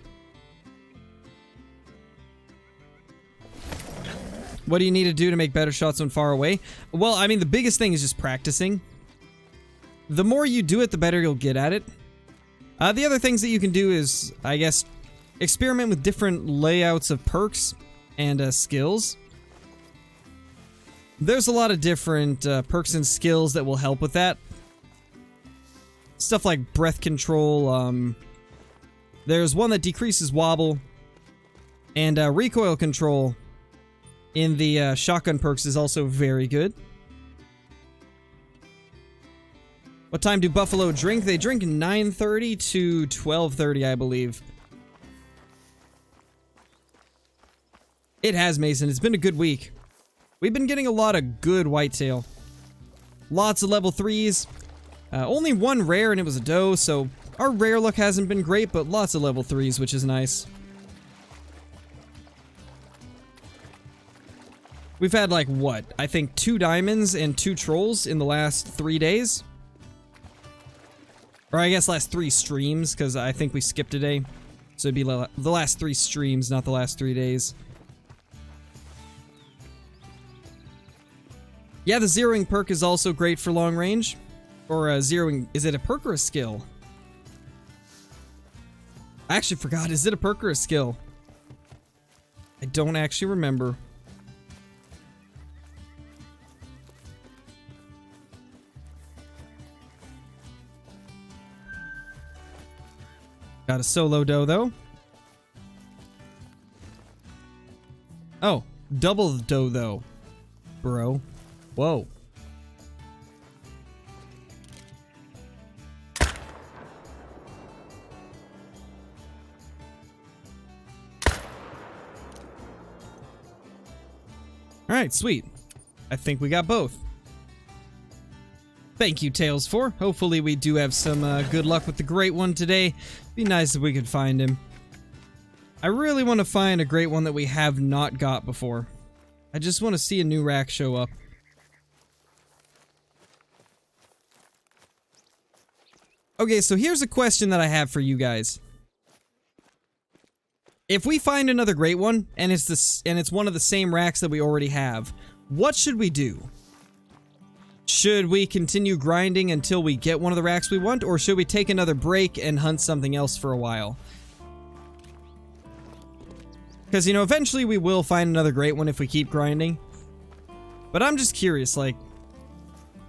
What do you need to do to make better shots when far away? Well, I mean, the biggest thing is just practicing. The more you do it, the better you'll get at it. The other things that you can do is, I guess, experiment with different layouts of perks and skills. There's a lot of different perks and skills that will help with that. Stuff like breath control, there's one that decreases wobble, and recoil control in the shotgun perks is also very good. What time do Buffalo drink? They drink 9:30 to 12:30, I believe. It has, Mason. It's been a good week. We've been getting a lot of good whitetail. Lots of level 3s. Only one rare, and it was a doe, so our rare luck hasn't been great, but lots of level 3s, which is nice. We've had, like, what? I think 2 diamonds and 2 trolls in the last 3 days? Or I guess last 3 streams, because I think we skipped a day. So it'd be the last 3 streams, not the last 3 days. Yeah, the zeroing perk is also great for long range. Or zeroing, is it a perk or a skill? I actually forgot, is it a perk or a skill? I don't actually remember. Got a solo doe though. Oh, double doe though, bro. Whoa. Alright, sweet. I think we got both. Thank you, Tails4. Hopefully we do have some good luck with the great one today. Be nice if we could find him. I really want to find a great one that we have not got before. I just want to see a new rack show up. Okay, so here's a question that I have for you guys. If we find another great one, and it's one of the same racks that we already have, what should we do? Should we continue grinding until we get one of the racks we want, or should we take another break and hunt something else for a while? Because, you know, eventually we will find another great one if we keep grinding. But I'm just curious, like,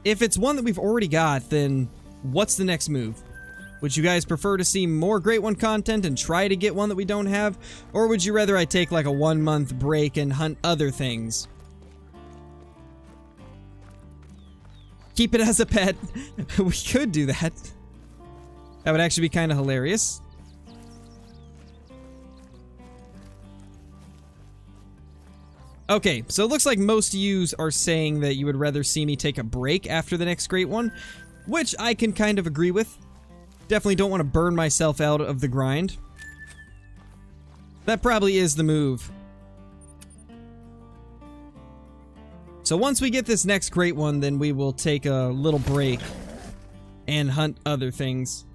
if it's one that we've already got, then what's the next move? Would you guys prefer to see more Great One content and try to get one that we don't have? Or would you rather I take like a 1-month break and hunt other things? Keep it as a pet. We could do that. That would actually be kind of hilarious. Okay, so it looks like most of you are saying that you would rather see me take a break after the next Great One, which I can kind of agree with. Definitely don't want to burn myself out of the grind. That probably is the move. So once we get this next Great One, then we will take a little break and hunt other things.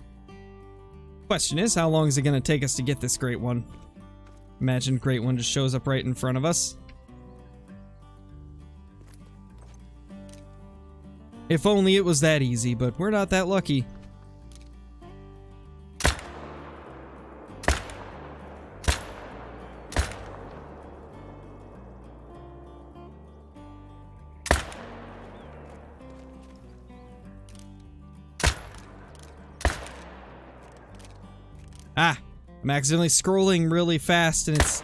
Question is, how long is it going to take us to get this Great One? Imagine Great One just shows up right in front of us. If only it was that easy, but we're not that lucky. Ah, I'm accidentally scrolling really fast and it's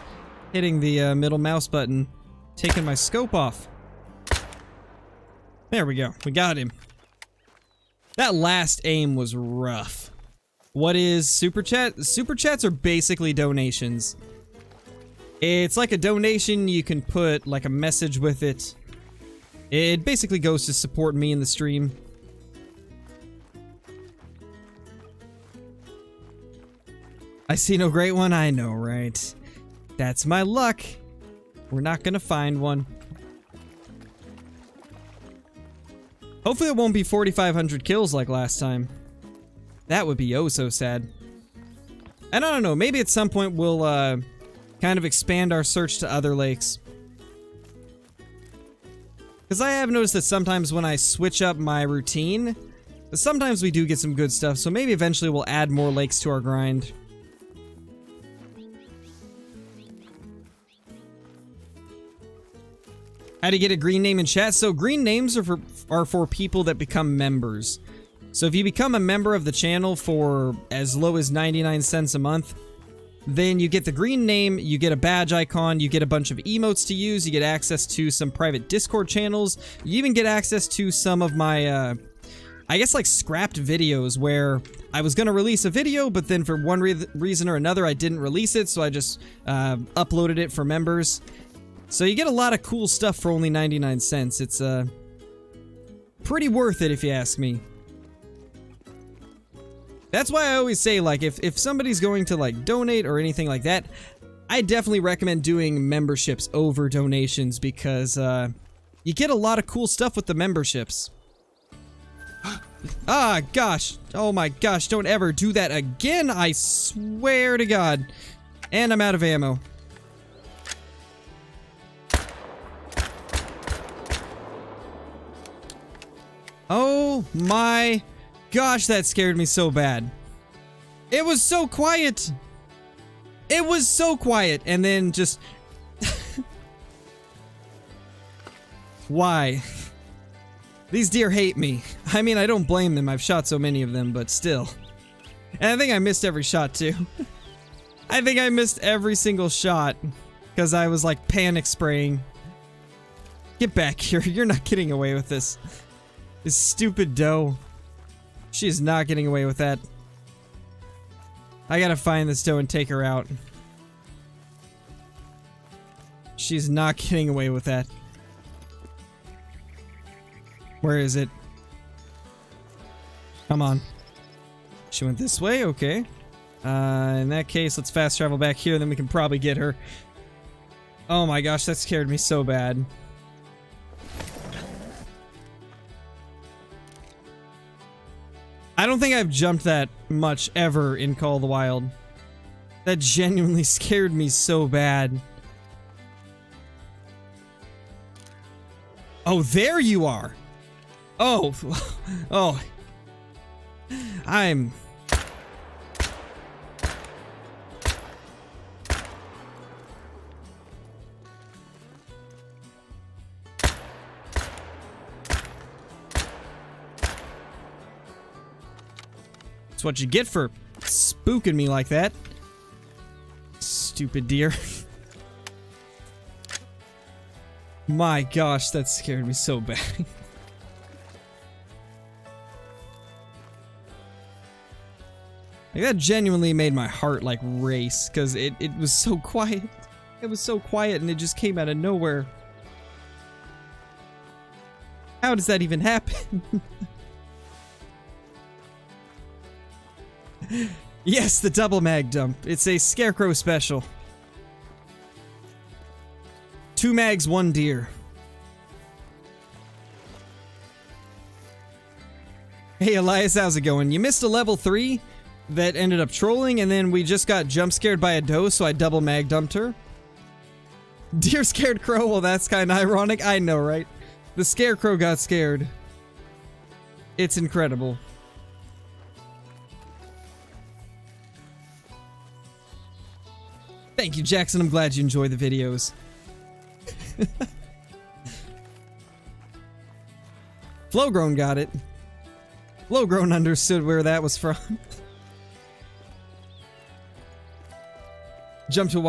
hitting the middle mouse button, taking my scope off. There we go. We got him. That last aim was rough. What is Super Chat? Super Chats are basically donations. It's like a donation, you can put like a message with it. It basically goes to support me in the stream. I see no Great One, I know, right? That's my luck. We're not gonna find one. Hopefully it won't be 4,500 kills like last time. That would be oh so sad. And I don't know, maybe at some point we'll kind of expand our search to other lakes. Because I have noticed that sometimes when I switch up my routine, sometimes we do get some good stuff, so maybe eventually we'll add more lakes to our grind. How to get a green name in chat? So green names are for people that become members. So if you become a member of the channel for as low as 99 cents a month, then you get the green name, you get a badge icon, you get a bunch of emotes to use, you get access to some private Discord channels, you even get access to some of my, I guess like scrapped videos where I was gonna release a video, but then for one reason or another I didn't release it, so I just uploaded it for members. So you get a lot of cool stuff for only 99 cents. It's pretty worth it if you ask me. That's why I always say, like, if somebody's going to like donate or anything like that, I definitely recommend doing memberships over donations because you get a lot of cool stuff with the memberships. Ah, gosh. Oh my gosh, don't ever do that again, I swear to God. And I'm out of ammo. Oh my gosh, that scared me so bad. It was so quiet. It was so quiet, and then just... Why? These deer hate me. I mean, I don't blame them. I've shot so many of them, but still. And I think I missed every shot, too. I think I missed every single shot, because I was, like, panic spraying. Get back here. You're not getting away with this. This stupid doe. She is not getting away with that. I gotta find this doe and take her out. She's not getting away with that. Where is it? Come on. She went this way? Okay. In that case, let's fast travel back here, then we can probably get her. Oh my gosh, that scared me so bad. I don't think I've jumped that much ever in Call of the Wild. That genuinely scared me so bad. Oh, there you are! Oh, oh. I'm... That's what you get for spooking me like that. Stupid deer. My gosh, that scared me so bad. Like, that genuinely made my heart, like, race, because it was so quiet. It was so quiet, and it just came out of nowhere. How does that even happen? Yes, the double mag dump. It's a scarecrow special. 2 mags, 1 deer. Hey Elias, how's it going? You missed a level 3 that ended up trolling, and then we just got jump scared by a doe, so I double mag dumped her. Deer scared crow? Well, that's kind of ironic. I know, right? The scarecrow got scared. It's incredible. Thank you, Jackson. I'm glad you enjoy the videos. Flowgrown got it. Flowgrown understood where that was from. Jump to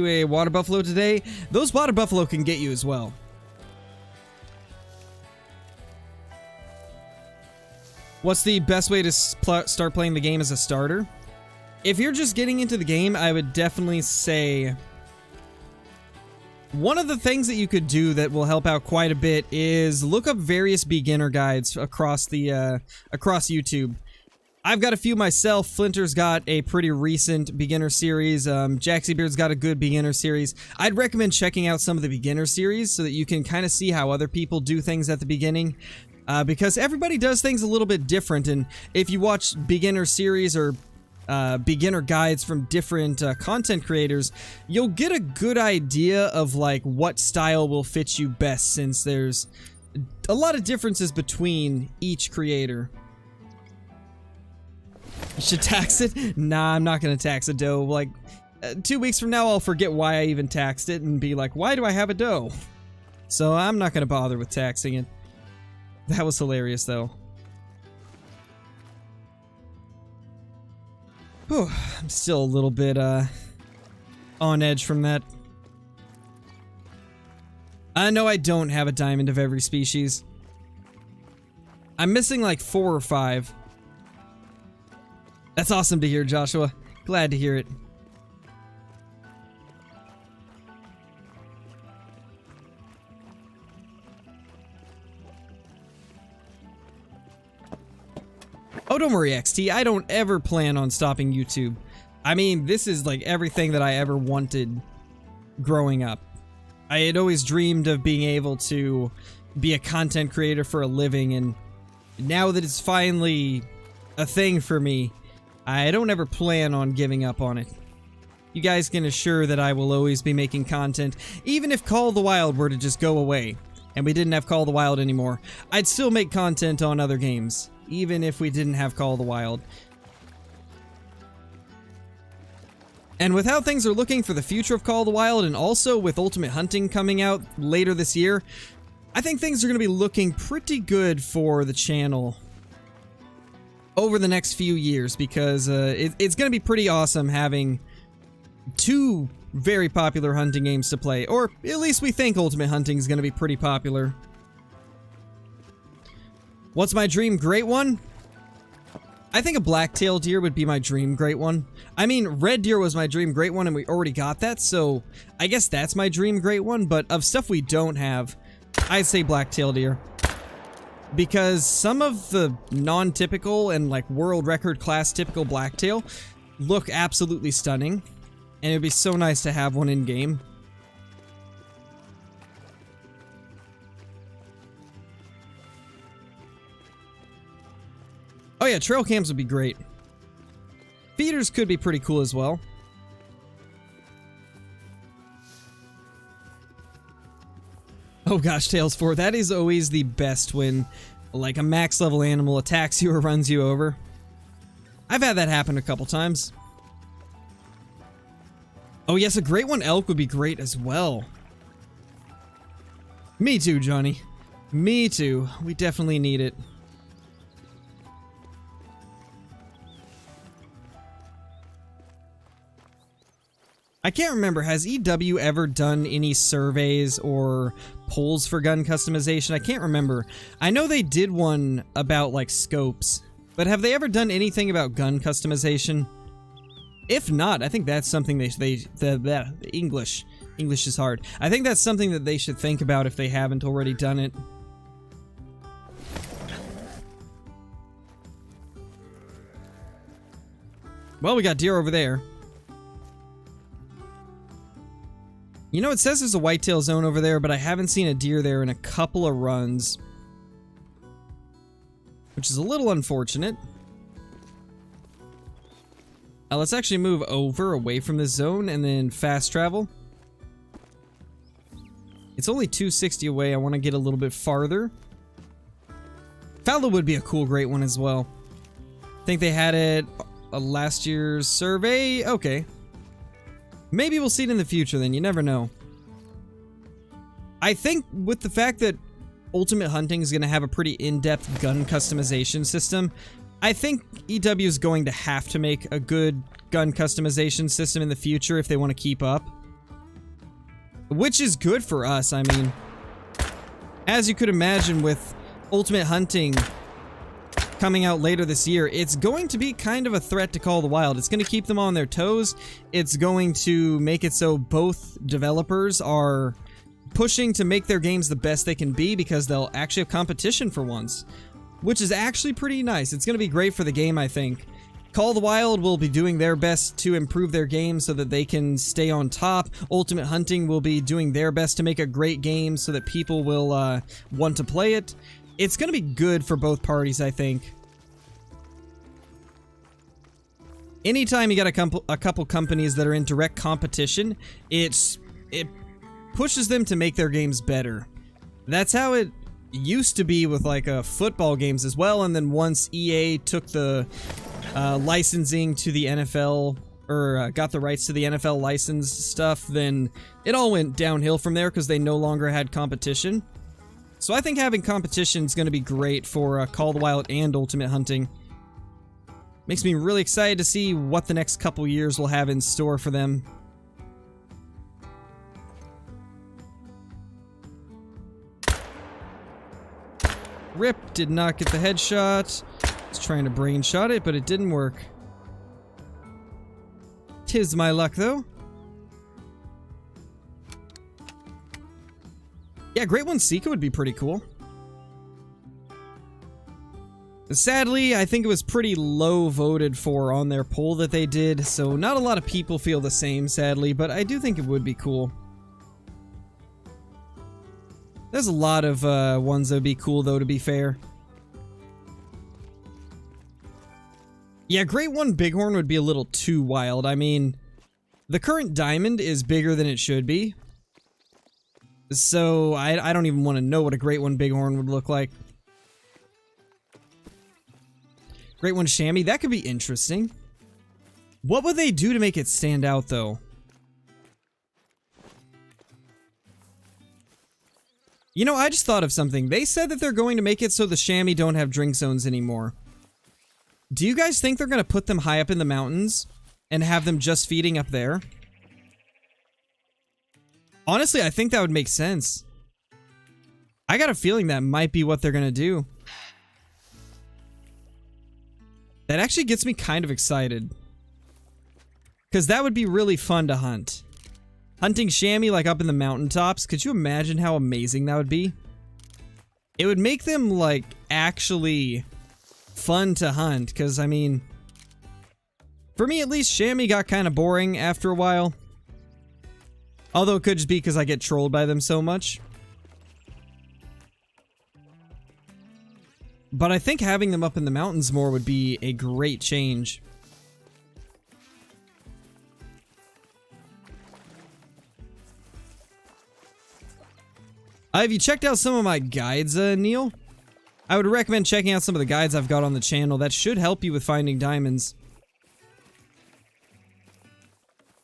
a water buffalo today. Those water buffalo can get you as well. What's the best way to start playing the game as a starter? If you're just getting into the game, I would definitely say one of the things that you could do that will help out quite a bit is look up various beginner guides across the across YouTube. I've got a few myself. Flinter's got a pretty recent beginner series. Jaxiebeard's got a good beginner series. I'd recommend checking out some of the beginner series so that you can kind of see how other people do things at the beginning. Because everybody does things a little bit different, and if you watch beginner series or beginner guides from different content creators, you'll get a good idea of like what style will fit you best, since there's a lot of differences between each creator. You should tax it? Nah, I'm not gonna tax a doe. Like, 2 weeks from now I'll forget why I even taxed it and be like, why do I have a doe? So I'm not gonna bother with taxing it. That was hilarious though. Whew, I'm still a little bit on edge from that. No, I don't have a diamond of every species. I'm missing like 4 or 5. That's awesome to hear, Joshua. Glad to hear it. Oh, don't worry, XT. I don't ever plan on stopping YouTube. I mean, this is like everything that I ever wanted growing up. I had always dreamed of being able to be a content creator for a living, and now that it's finally a thing for me, I don't ever plan on giving up on it. You guys can assure that I will always be making content, even if Call of the Wild were to just go away, and we didn't have Call of the Wild anymore. I'd still make content on other games, even if we didn't have Call of the Wild. And with how things are looking for the future of Call of the Wild, and also with Ultimate Hunting coming out later this year, I think things are going to be looking pretty good for the channel over the next few years, because it's going to be pretty awesome having 2 very popular hunting games to play, or at least we think Ultimate Hunting is going to be pretty popular. What's my dream great one? I think a black-tailed deer would be my dream great one. I mean, red deer was my dream great one, and we already got that, so I guess that's my dream great one, but of stuff we don't have, I'd say black-tailed deer. Because some of the non-typical and like world record class typical blacktail look absolutely stunning, and it'd be so nice to have one in game. Oh yeah, trail cams would be great. Feeders could be pretty cool as well. Oh gosh, Tails 4, that is always the best when, like, a max level animal attacks you or runs you over. I've had that happen a couple times. Oh yes, a great one elk would be great as well. Me too, Johnny. Me too. We definitely need it. I can't remember, has EW ever done any surveys or polls for gun customization? I can't remember. I know they did one about like scopes, but have they ever done anything about gun customization? If not, I think that's something the English is hard. I think that's something that they should think about if they haven't already done it. Well, we got deer over there. You know, it says there's a whitetail zone over there, but I haven't seen a deer there in a couple of runs, which is a little unfortunate. Let's actually move over away from this zone and then fast travel. It's only 260 away. I want to get a little bit farther. Fabled would be a cool, great one as well. I think they had it last year's survey. Okay. Maybe we'll see it in the future then. You never know. I think with the fact that Ultimate Hunting is going to have a pretty in-depth gun customization system, I think EW is going to have to make a good gun customization system in the future if they want to keep up. Which is good for us, I mean. As you could imagine with Ultimate Hunting coming out later this year, it's going to be kind of a threat to Call of the Wild. It's going to keep them on their toes. It's going to make it so both developers are pushing to make their games the best they can be because they'll actually have competition for once, which is actually pretty nice. It's going to be great for the game, I think. Call of the Wild will be doing their best to improve their game so that they can stay on top. Ultimate Hunting will be doing their best to make a great game so that people will want to play it. It's going to be good for both parties, I think. Anytime you got a couple companies that are in direct competition, it pushes them to make their games better. That's how it used to be with like football games as well, and then once EA took the licensing to the NFL, or got the rights to the NFL license stuff, then it all went downhill from there because they no longer had competition. So I think having competition is going to be great for Call of the Wild and Ultimate Hunting. Makes me really excited to see what the next couple years will have in store for them. Rip, did not get the headshot. Was trying to brain shot it, but it didn't work. Tis my luck, though. Yeah, Great One Seeker would be pretty cool. Sadly, I think it was pretty low voted for on their poll that they did, so not a lot of people feel the same, sadly, but I do think it would be cool. There's a lot of ones that would be cool, though, to be fair. Yeah, Great One Bighorn would be a little too wild. I mean, the current diamond is bigger than it should be. So, I don't even want to know what a Great One Bighorn would look like. Great One Chamois, that could be interesting. What would they do to make it stand out, though? You know, I just thought of something. They said that they're going to make it so the chamois don't have drink zones anymore. Do you guys think they're going to put them high up in the mountains and have them just feeding up there? Honestly, I think that would make sense. I got a feeling that might be what they're going to do. That actually gets me kind of excited. Because that would be really fun to hunt. Hunting chamois like up in the mountaintops, could you imagine how amazing that would be? It would make them like actually fun to hunt, because I mean, for me at least, chamois got kind of boring after a while. Although it could just be because I get trolled by them so much. But I think having them up in the mountains more would be a great change. Have you checked out some of my guides, Neil? I would recommend checking out some of the guides I've got on the channel. That should help you with finding diamonds.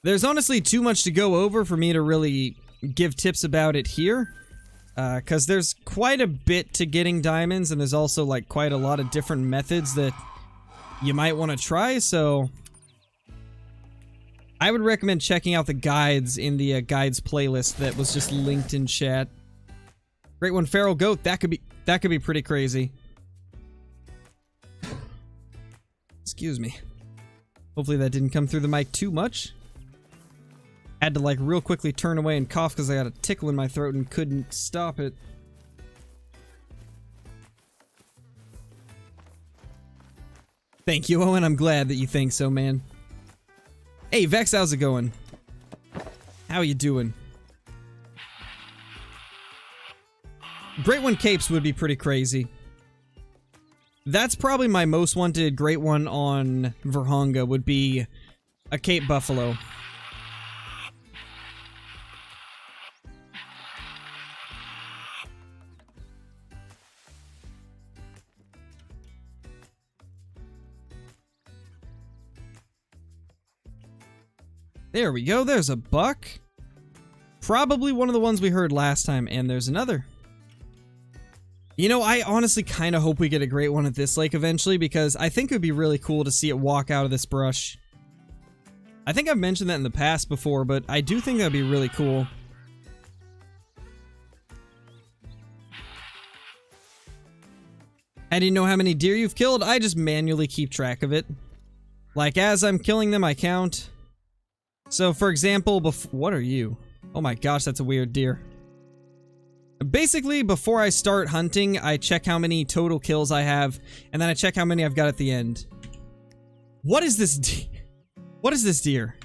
There's honestly too much to go over for me to really give tips about it here. Because there's quite a bit to getting diamonds, and there's also like quite a lot of different methods that you might want to try, so I would recommend checking out the guides in the guides playlist that was just linked in chat. Great one, feral goat. That could be pretty crazy. Excuse me. Hopefully that didn't come through the mic too much. Had to like real quickly turn away and cough because I had a tickle in my throat and couldn't stop it. Thank you, Owen. I'm glad that you think so, man. Hey, Vex, how's it going? How you doing? Great One capes would be pretty crazy. That's probably my most wanted Great One on Verhonga would be a Cape Buffalo. There we go, there's a buck. Probably one of the ones we heard last time, and there's another. You know, I honestly kind of hope we get a Great One at this lake eventually, because I think it would be really cool to see it walk out of this brush. I think I've mentioned that in the past before, but I do think that would be really cool. How do you know how many deer you've killed? I just manually keep track of it. Like, as I'm killing them, I count. So, for example, what are you? Oh my gosh, that's a weird deer. Basically, before I start hunting, I check how many total kills I have, and then I check how many I've got at the end. What is this deer? What is this deer?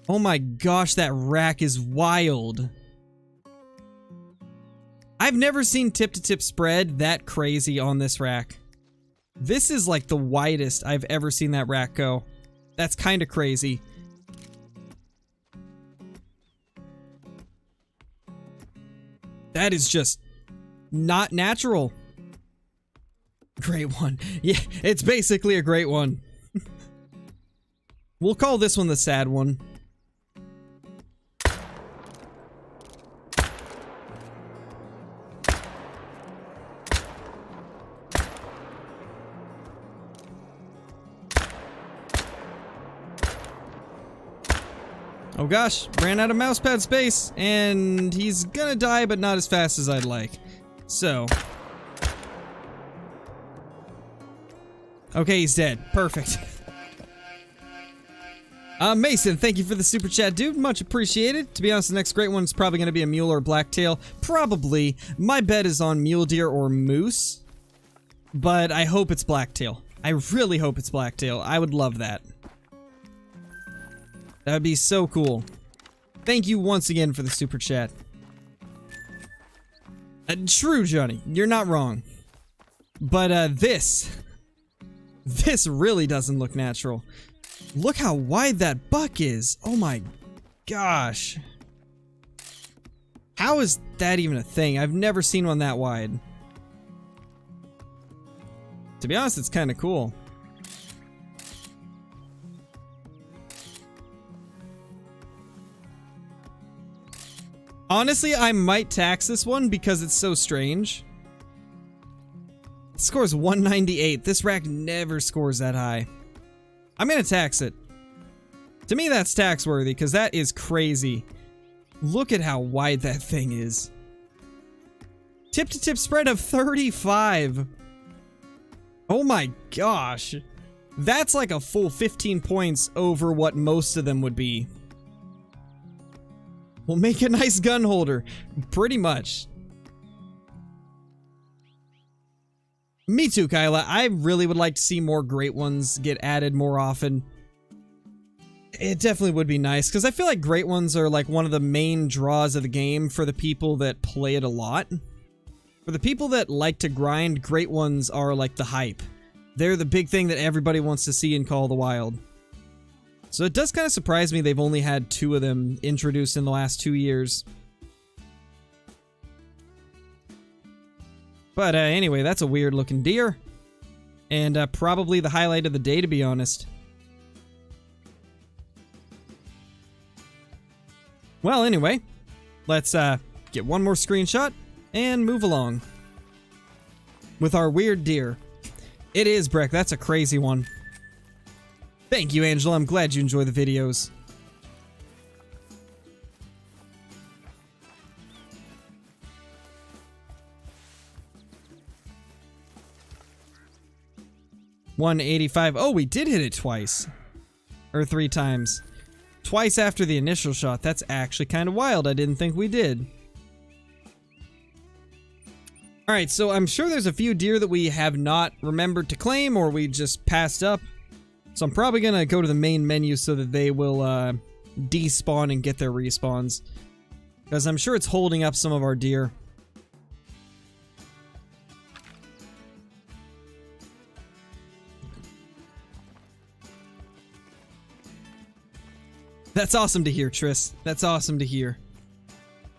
Oh my gosh, that rack is wild. I've never seen tip-to-tip spread that crazy on this rack. This is like the widest I've ever seen that rack go. That's kind of crazy. That is just not natural. Great One. Yeah, it's basically a Great One. We'll call this one the sad one. Oh gosh, ran out of mousepad space, and he's gonna die, but not as fast as I'd like. So. Okay, he's dead. Perfect. Mason, thank you for the super chat, dude. Much appreciated. To be honest, the next Great One is probably gonna be a mule or blacktail. Probably. My bet is on mule deer or moose. But I hope it's blacktail. I really hope it's blacktail. I would love that. That would be so cool. Thank you once again for the super chat. True, Johnny. You're not wrong. But, this really doesn't look natural. Look how wide that buck is. Oh my gosh. How is that even a thing? I've never seen one that wide. To be honest, it's kind of cool. Honestly, I might tax this one because it's so strange. It scores 198. This rack never scores that high. I'm gonna tax it. To me, that's tax worthy because that is crazy. Look at how wide that thing is. Tip-to-tip spread of 35. Oh my gosh. That's like a full 15 points over what most of them would be. We'll make a nice gun holder. Pretty much. Me too, Kyla. I really would like to see more Great Ones get added more often. It definitely would be nice, because I feel like Great Ones are like one of the main draws of the game for the people that play it a lot. For the people that like to grind, Great Ones are like the hype. They're the big thing that everybody wants to see in Call of the Wild. So it does kind of surprise me they've only had 2 of them introduced in the last 2 years. But anyway, that's a weird looking deer. And probably the highlight of the day, to be honest. Well, anyway, let's get one more screenshot and move along. With our weird deer. It is, Breck, that's a crazy one. Thank you, Angela. I'm glad you enjoy the videos. $185. Oh, we did hit it twice. Or 3 times. Twice after the initial shot. That's actually kind of wild. I didn't think we did. Alright, so I'm sure there's a few deer that we have not remembered to claim or we just passed up. So I'm probably going to go to the main menu so that they will despawn and get their respawns. Because I'm sure it's holding up some of our deer. That's awesome to hear, Triss. That's awesome to hear.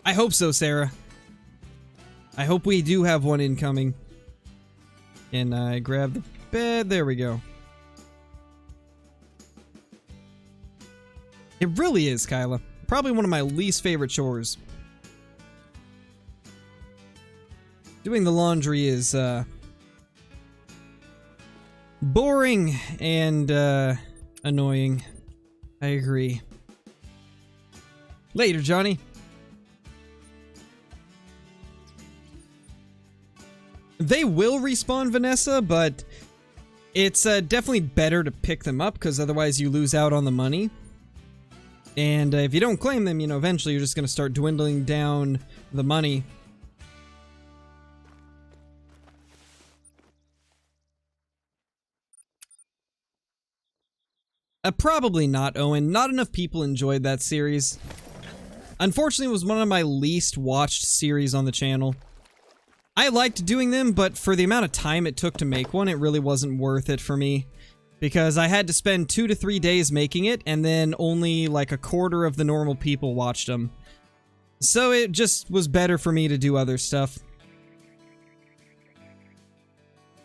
I hope so, Sarah. I hope we do have one incoming. And I grab the bed. There we go. It really is, Kyla. Probably one of my least favorite chores. Doing the laundry is, boring and, annoying. I agree. Later, Johnny. They will respawn, Vanessa, but it's definitely better to pick them up because otherwise you lose out on the money. And if you don't claim them, you know, eventually you're just going to start dwindling down the money. Probably not, Owen. Not enough people enjoyed that series. Unfortunately, it was one of my least watched series on the channel. I liked doing them, but for the amount of time it took to make one, it really wasn't worth it for me. Because I had to spend 2 to 3 days making it, and then only like a quarter of the normal people watched them. So it just was better for me to do other stuff.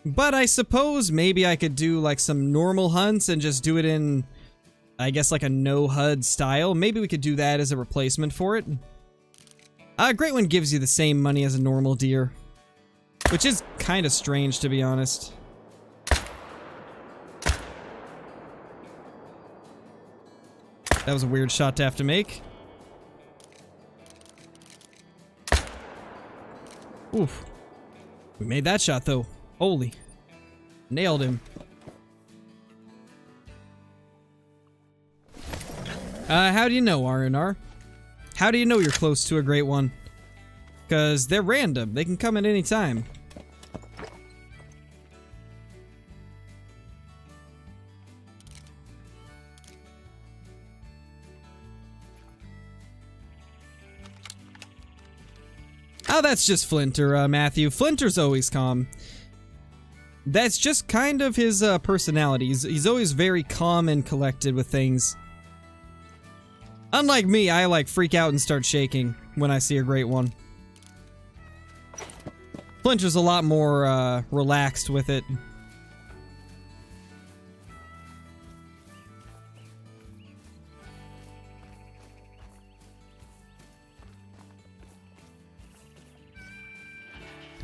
But I suppose maybe I could do like some normal hunts and just do it in, I guess, like a no HUD style. Maybe we could do that as a replacement for it. Great One gives you the same money as a normal deer. Which is kind of strange, to be honest. That was a weird shot to have to make. Oof. We made that shot, though. Holy. Nailed him. How do you know, R&R? How do you know you're close to a Great One? Because they're random. They can come at any time. Oh, that's just Flinter, Matthew. Flinter's always calm. That's just kind of his personality. He's always very calm and collected with things. Unlike me, I like freak out and start shaking when I see a Great One. Flinter's a lot more relaxed with it.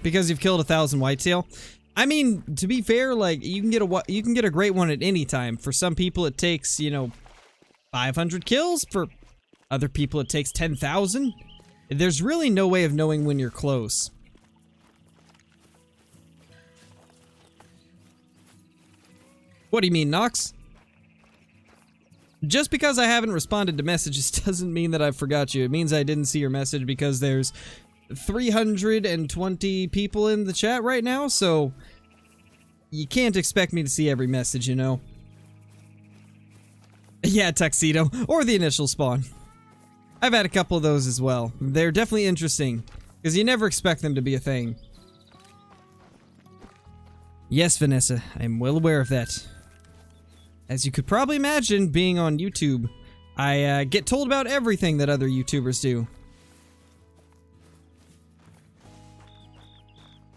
Because you've killed 1,000 whitetail. I mean, to be fair, like you can get a Great One at any time. For some people, it takes, you know, 500 kills. For other people, it takes 10,000. There's really no way of knowing when you're close. What do you mean, Nox? Just because I haven't responded to messages doesn't mean that I forgot you. It means I didn't see your message because there's 320 people in the chat right now, so you can't expect me to see every message, you know. Yeah, Tuxedo, or the initial spawn. I've had a couple of those as well. They're definitely interesting, because you never expect them to be a thing. Yes, Vanessa, I'm well aware of that. As you could probably imagine, being on YouTube, I get told about everything that other YouTubers do.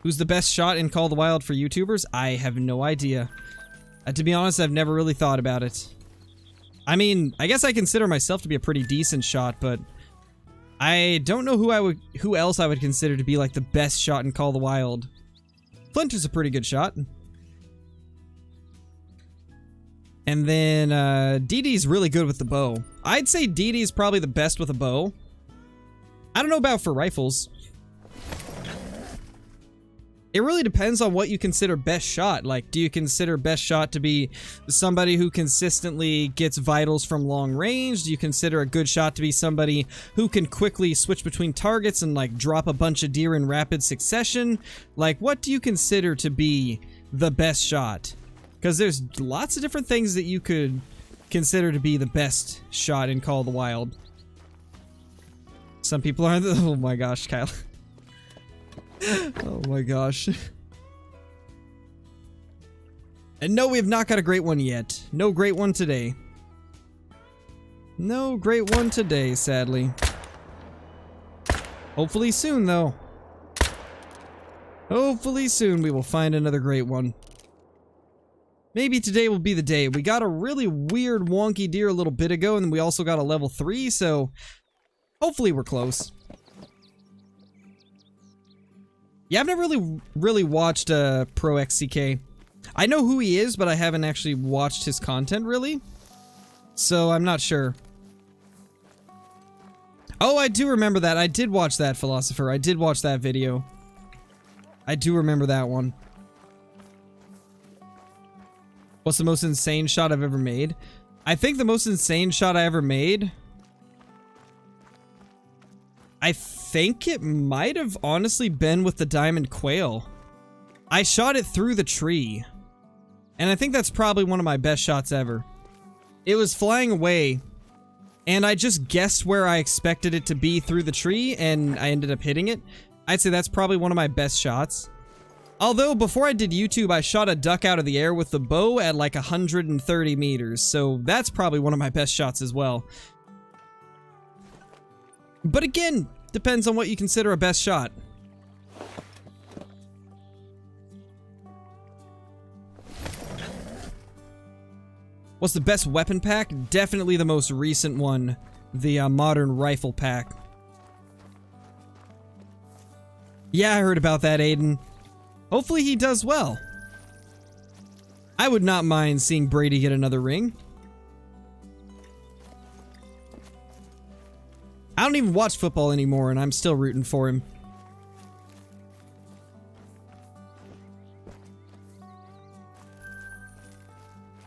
Who's the best shot in Call of the Wild for YouTubers? I have no idea. To be honest, I've never really thought about it. I mean, I guess I consider myself to be a pretty decent shot, but I don't know who else I would consider to be like the best shot in Call of the Wild. Flinter's a pretty good shot. And then DD's really good with the bow. I'd say DD's probably the best with a bow. I don't know about for rifles. It really depends on what you consider best shot. Like, do you consider best shot to be somebody who consistently gets vitals from long range? Do you consider a good shot to be somebody who can quickly switch between targets and, like, drop a bunch of deer in rapid succession? Like, what do you consider to be the best shot? Because there's lots of different things that you could consider to be the best shot in Call of the Wild. Some people are the... Oh my gosh, Kyle. Oh my gosh. And no, we have not got a great one yet. No great one today. No great one today, sadly. Hopefully soon, though. Hopefully soon we will find another great one. Maybe today will be the day. We got a really weird wonky deer a little bit ago, and then we also got a level 3, so hopefully we're close. Yeah, I've never really watched Pro XCK. I know who he is, but I haven't actually watched his content, really. So, I'm not sure. Oh, I do remember that. I did watch that, Philosopher. I did watch that video. I do remember that one. What's the most insane shot I've ever made? I think the most insane shot I ever made... I think it might have honestly been with the diamond quail. I shot it through the tree. And I think that's probably one of my best shots ever. It was flying away, and I just guessed where I expected it to be through the tree, and I ended up hitting it. I'd say that's probably one of my best shots. Although, before I did YouTube, I shot a duck out of the air with the bow at like 130 meters, so that's probably one of my best shots as well. But again, depends on what you consider a best shot. What's the best weapon pack? Definitely the most recent one, the modern rifle pack. Yeah, I heard about that, Aiden. Hopefully he does well. I would not mind seeing Brady get another ring. I don't even watch football anymore, and I'm still rooting for him.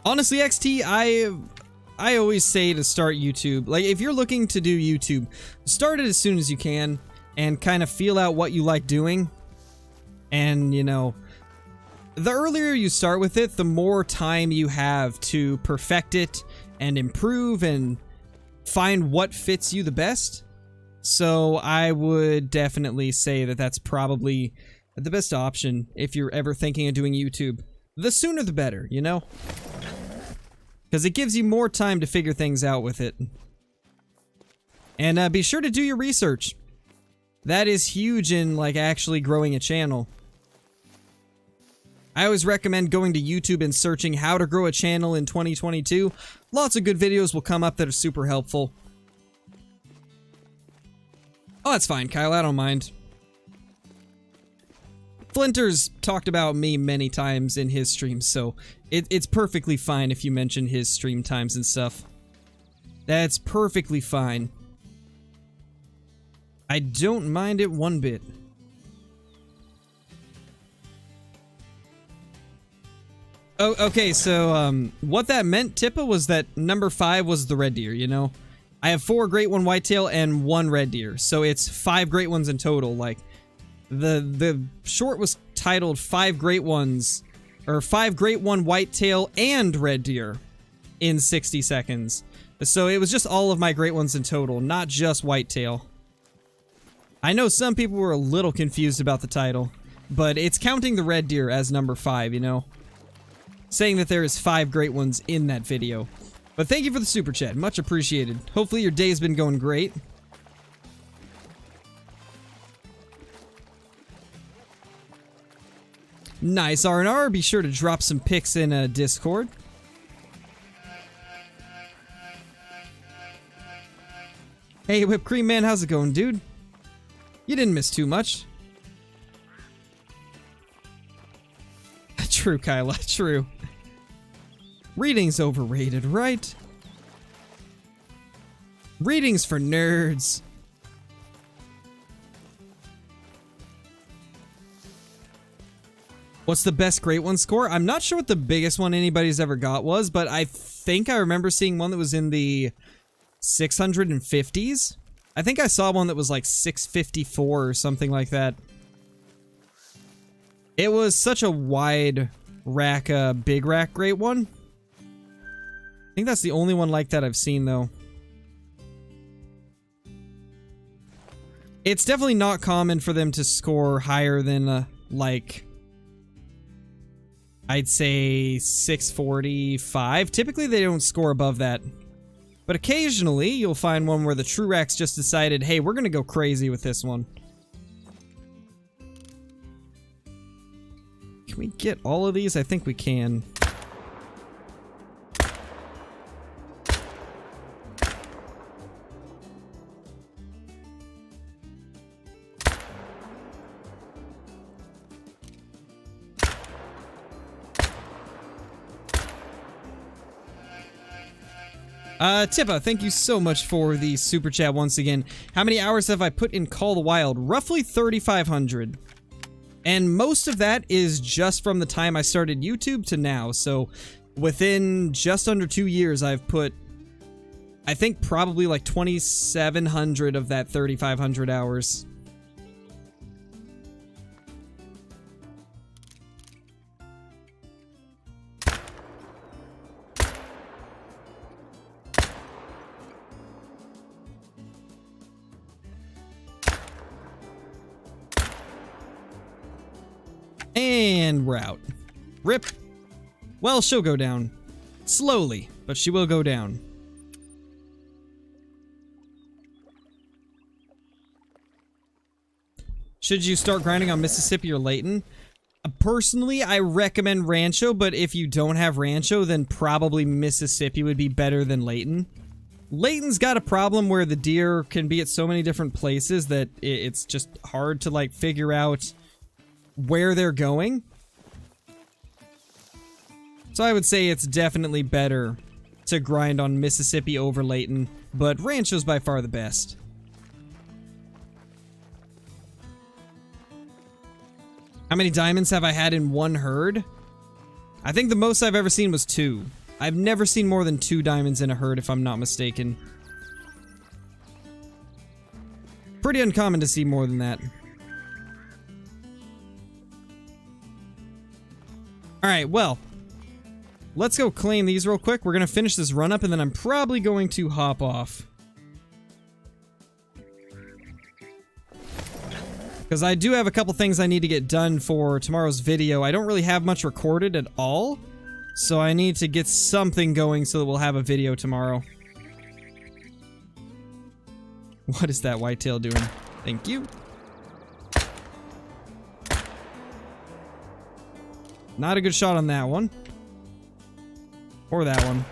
Honestly, XT, I always say to start YouTube. Like, if you're looking to do YouTube, start it as soon as you can, and kind of feel out what you like doing. And, you know, the earlier you start with it, the more time you have to perfect it, and improve, and find what fits you the best. So I would definitely say that that's probably the best option if you're ever thinking of doing YouTube. The sooner the better, you know? Because it gives you more time to figure things out with it. And be sure to do your research. That is huge in, like, actually growing a channel. I always recommend going to YouTube and searching how to grow a channel in 2022. Lots of good videos will come up that are super helpful. Oh, that's fine, Kyle. I don't mind. Flinter's talked about me many times in his streams, so it's perfectly fine if you mention his stream times and stuff. That's perfectly fine. I don't mind it one bit. Oh, okay, so, what that meant, Tippa, was that number 5 was the red deer, you know? I have 4 great one whitetail and 1 red deer, so it's 5 great ones in total. Like, the short was titled 5 great ones, or 5 great one whitetail and red deer in 60 seconds. So it was just all of my great ones in total, not just whitetail. I know some people were a little confused about the title, but it's counting the red deer as number 5, you know? Saying that there is 5 great ones in that video. But thank you for the super chat, much appreciated. Hopefully your day's been going great. Nice, R&R. Be sure to drop some pics in Discord. Hey, Whipped Cream Man, how's it going, dude? You didn't miss too much. True, Kyla, true. Reading's overrated, right? Reading's for nerds. What's the best Great One score? I'm not sure what the biggest one anybody's ever got was, but I think I remember seeing one that was in the 650s. I think I saw one that was like 654 or something like that. It was such a wide rack, big rack Great One. I think that's the only one like that I've seen, though. It's definitely not common for them to score higher than, like, I'd say 645. Typically, they don't score above that. But occasionally, you'll find one where the True Racks just decided, hey, we're gonna go crazy with this one. Can we get all of these? I think we can. Tippa, thank you so much for the super chat once again. How many hours have I put in Call of the Wild? Roughly 3,500. And most of that is just from the time I started YouTube to now. So within just under 2 years, I've put, I think, probably like 2,700 of that 3,500 hours. And we're out. Rip. Well, she'll go down. Slowly, but she will go down. Should you start grinding on Mississippi or Layton? Personally, I recommend Rancho, but if you don't have Rancho, then probably Mississippi would be better than Layton. Layton's got a problem where the deer can be at so many different places that it's just hard to, like, figure out where they're going. So I would say it's definitely better to grind on Mississippi over Layton, but Rancho's by far the best. How many diamonds have I had in one herd? I think the most I've ever seen was 2. I've never seen more than 2 diamonds in a herd, if I'm not mistaken. Pretty uncommon to see more than that. Alright, well, let's go claim these real quick. We're going to finish this run up, and then I'm probably going to hop off. Because I do have a couple things I need to get done for tomorrow's video. I don't really have much recorded at all, so I need to get something going so that we'll have a video tomorrow. What is that whitetail doing? Thank you. Not a good shot on that one. Or that one.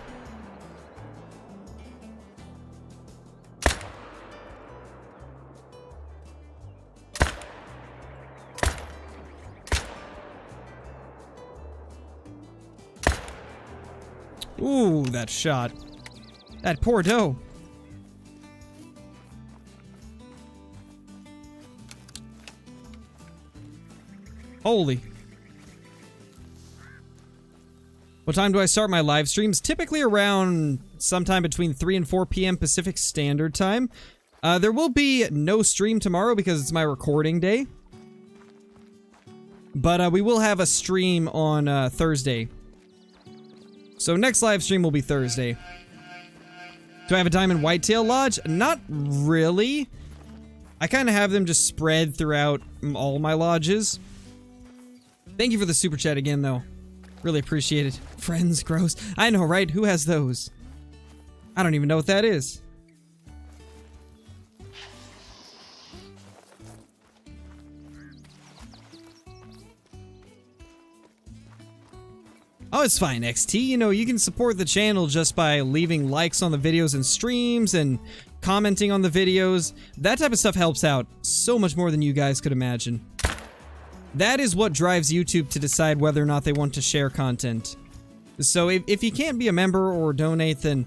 Ooh, that shot. That poor doe. Holy. What time do I start my live streams? Typically around sometime between 3 and 4 p.m. Pacific Standard Time. There will be no stream tomorrow because it's my recording day. But we will have a stream on Thursday. So next live stream will be Thursday. Do I have a diamond whitetail lodge? Not really. I kind of have them just spread throughout all my lodges. Thank you for the super chat again, though. Really appreciate it. Friends, gross. I know, right? Who has those? I don't even know what that is. Oh, it's fine, XT. You know, you can support the channel just by leaving likes on the videos and streams and commenting on the videos. That type of stuff helps out so much more than you guys could imagine. That is what drives YouTube to decide whether or not they want to share content. So if you can't be a member or donate, then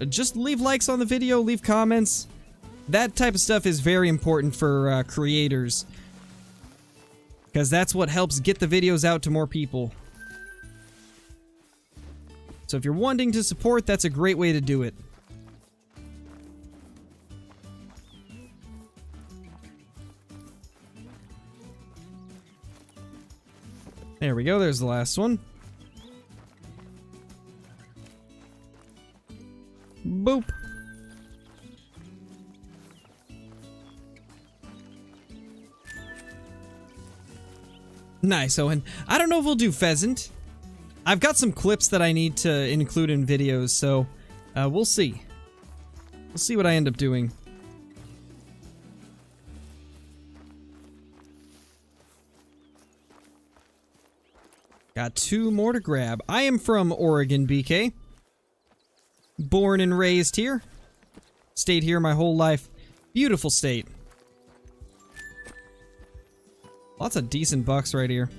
just leave likes on the video, leave comments. That type of stuff is very important for creators, because that's what helps get the videos out to more people. So if you're wanting to support, that's a great way to do it. There we go, there's the last one. Boop. Nice, Owen. I don't know if we'll do pheasant. I've got some clips that I need to include in videos, so we'll see. We'll see what I end up doing. Got 2 more to grab. I am from Oregon, BK. Born and raised here. Stayed here my whole life. Beautiful state. Lots of decent bucks right here.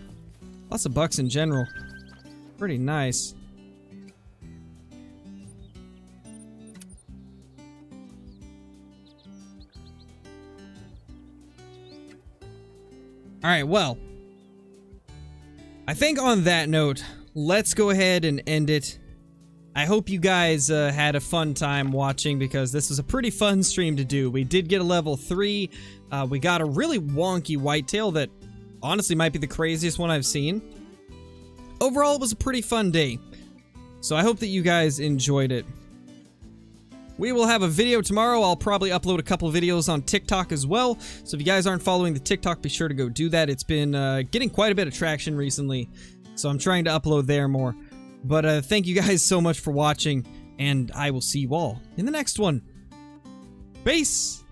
Lots of bucks in general. Pretty nice. Alright, well. I think on that note, let's go ahead and end it. I hope you guys had a fun time watching, because this was a pretty fun stream to do. We did get a level 3. We got a really wonky whitetail that honestly might be the craziest one I've seen. Overall, it was a pretty fun day. So I hope that you guys enjoyed it. We will have a video tomorrow. I'll probably upload a couple videos on TikTok as well. So if you guys aren't following the TikTok, be sure to go do that. It's been getting quite a bit of traction recently, so I'm trying to upload there more. But thank you guys so much for watching, and I will see you all in the next one. Peace!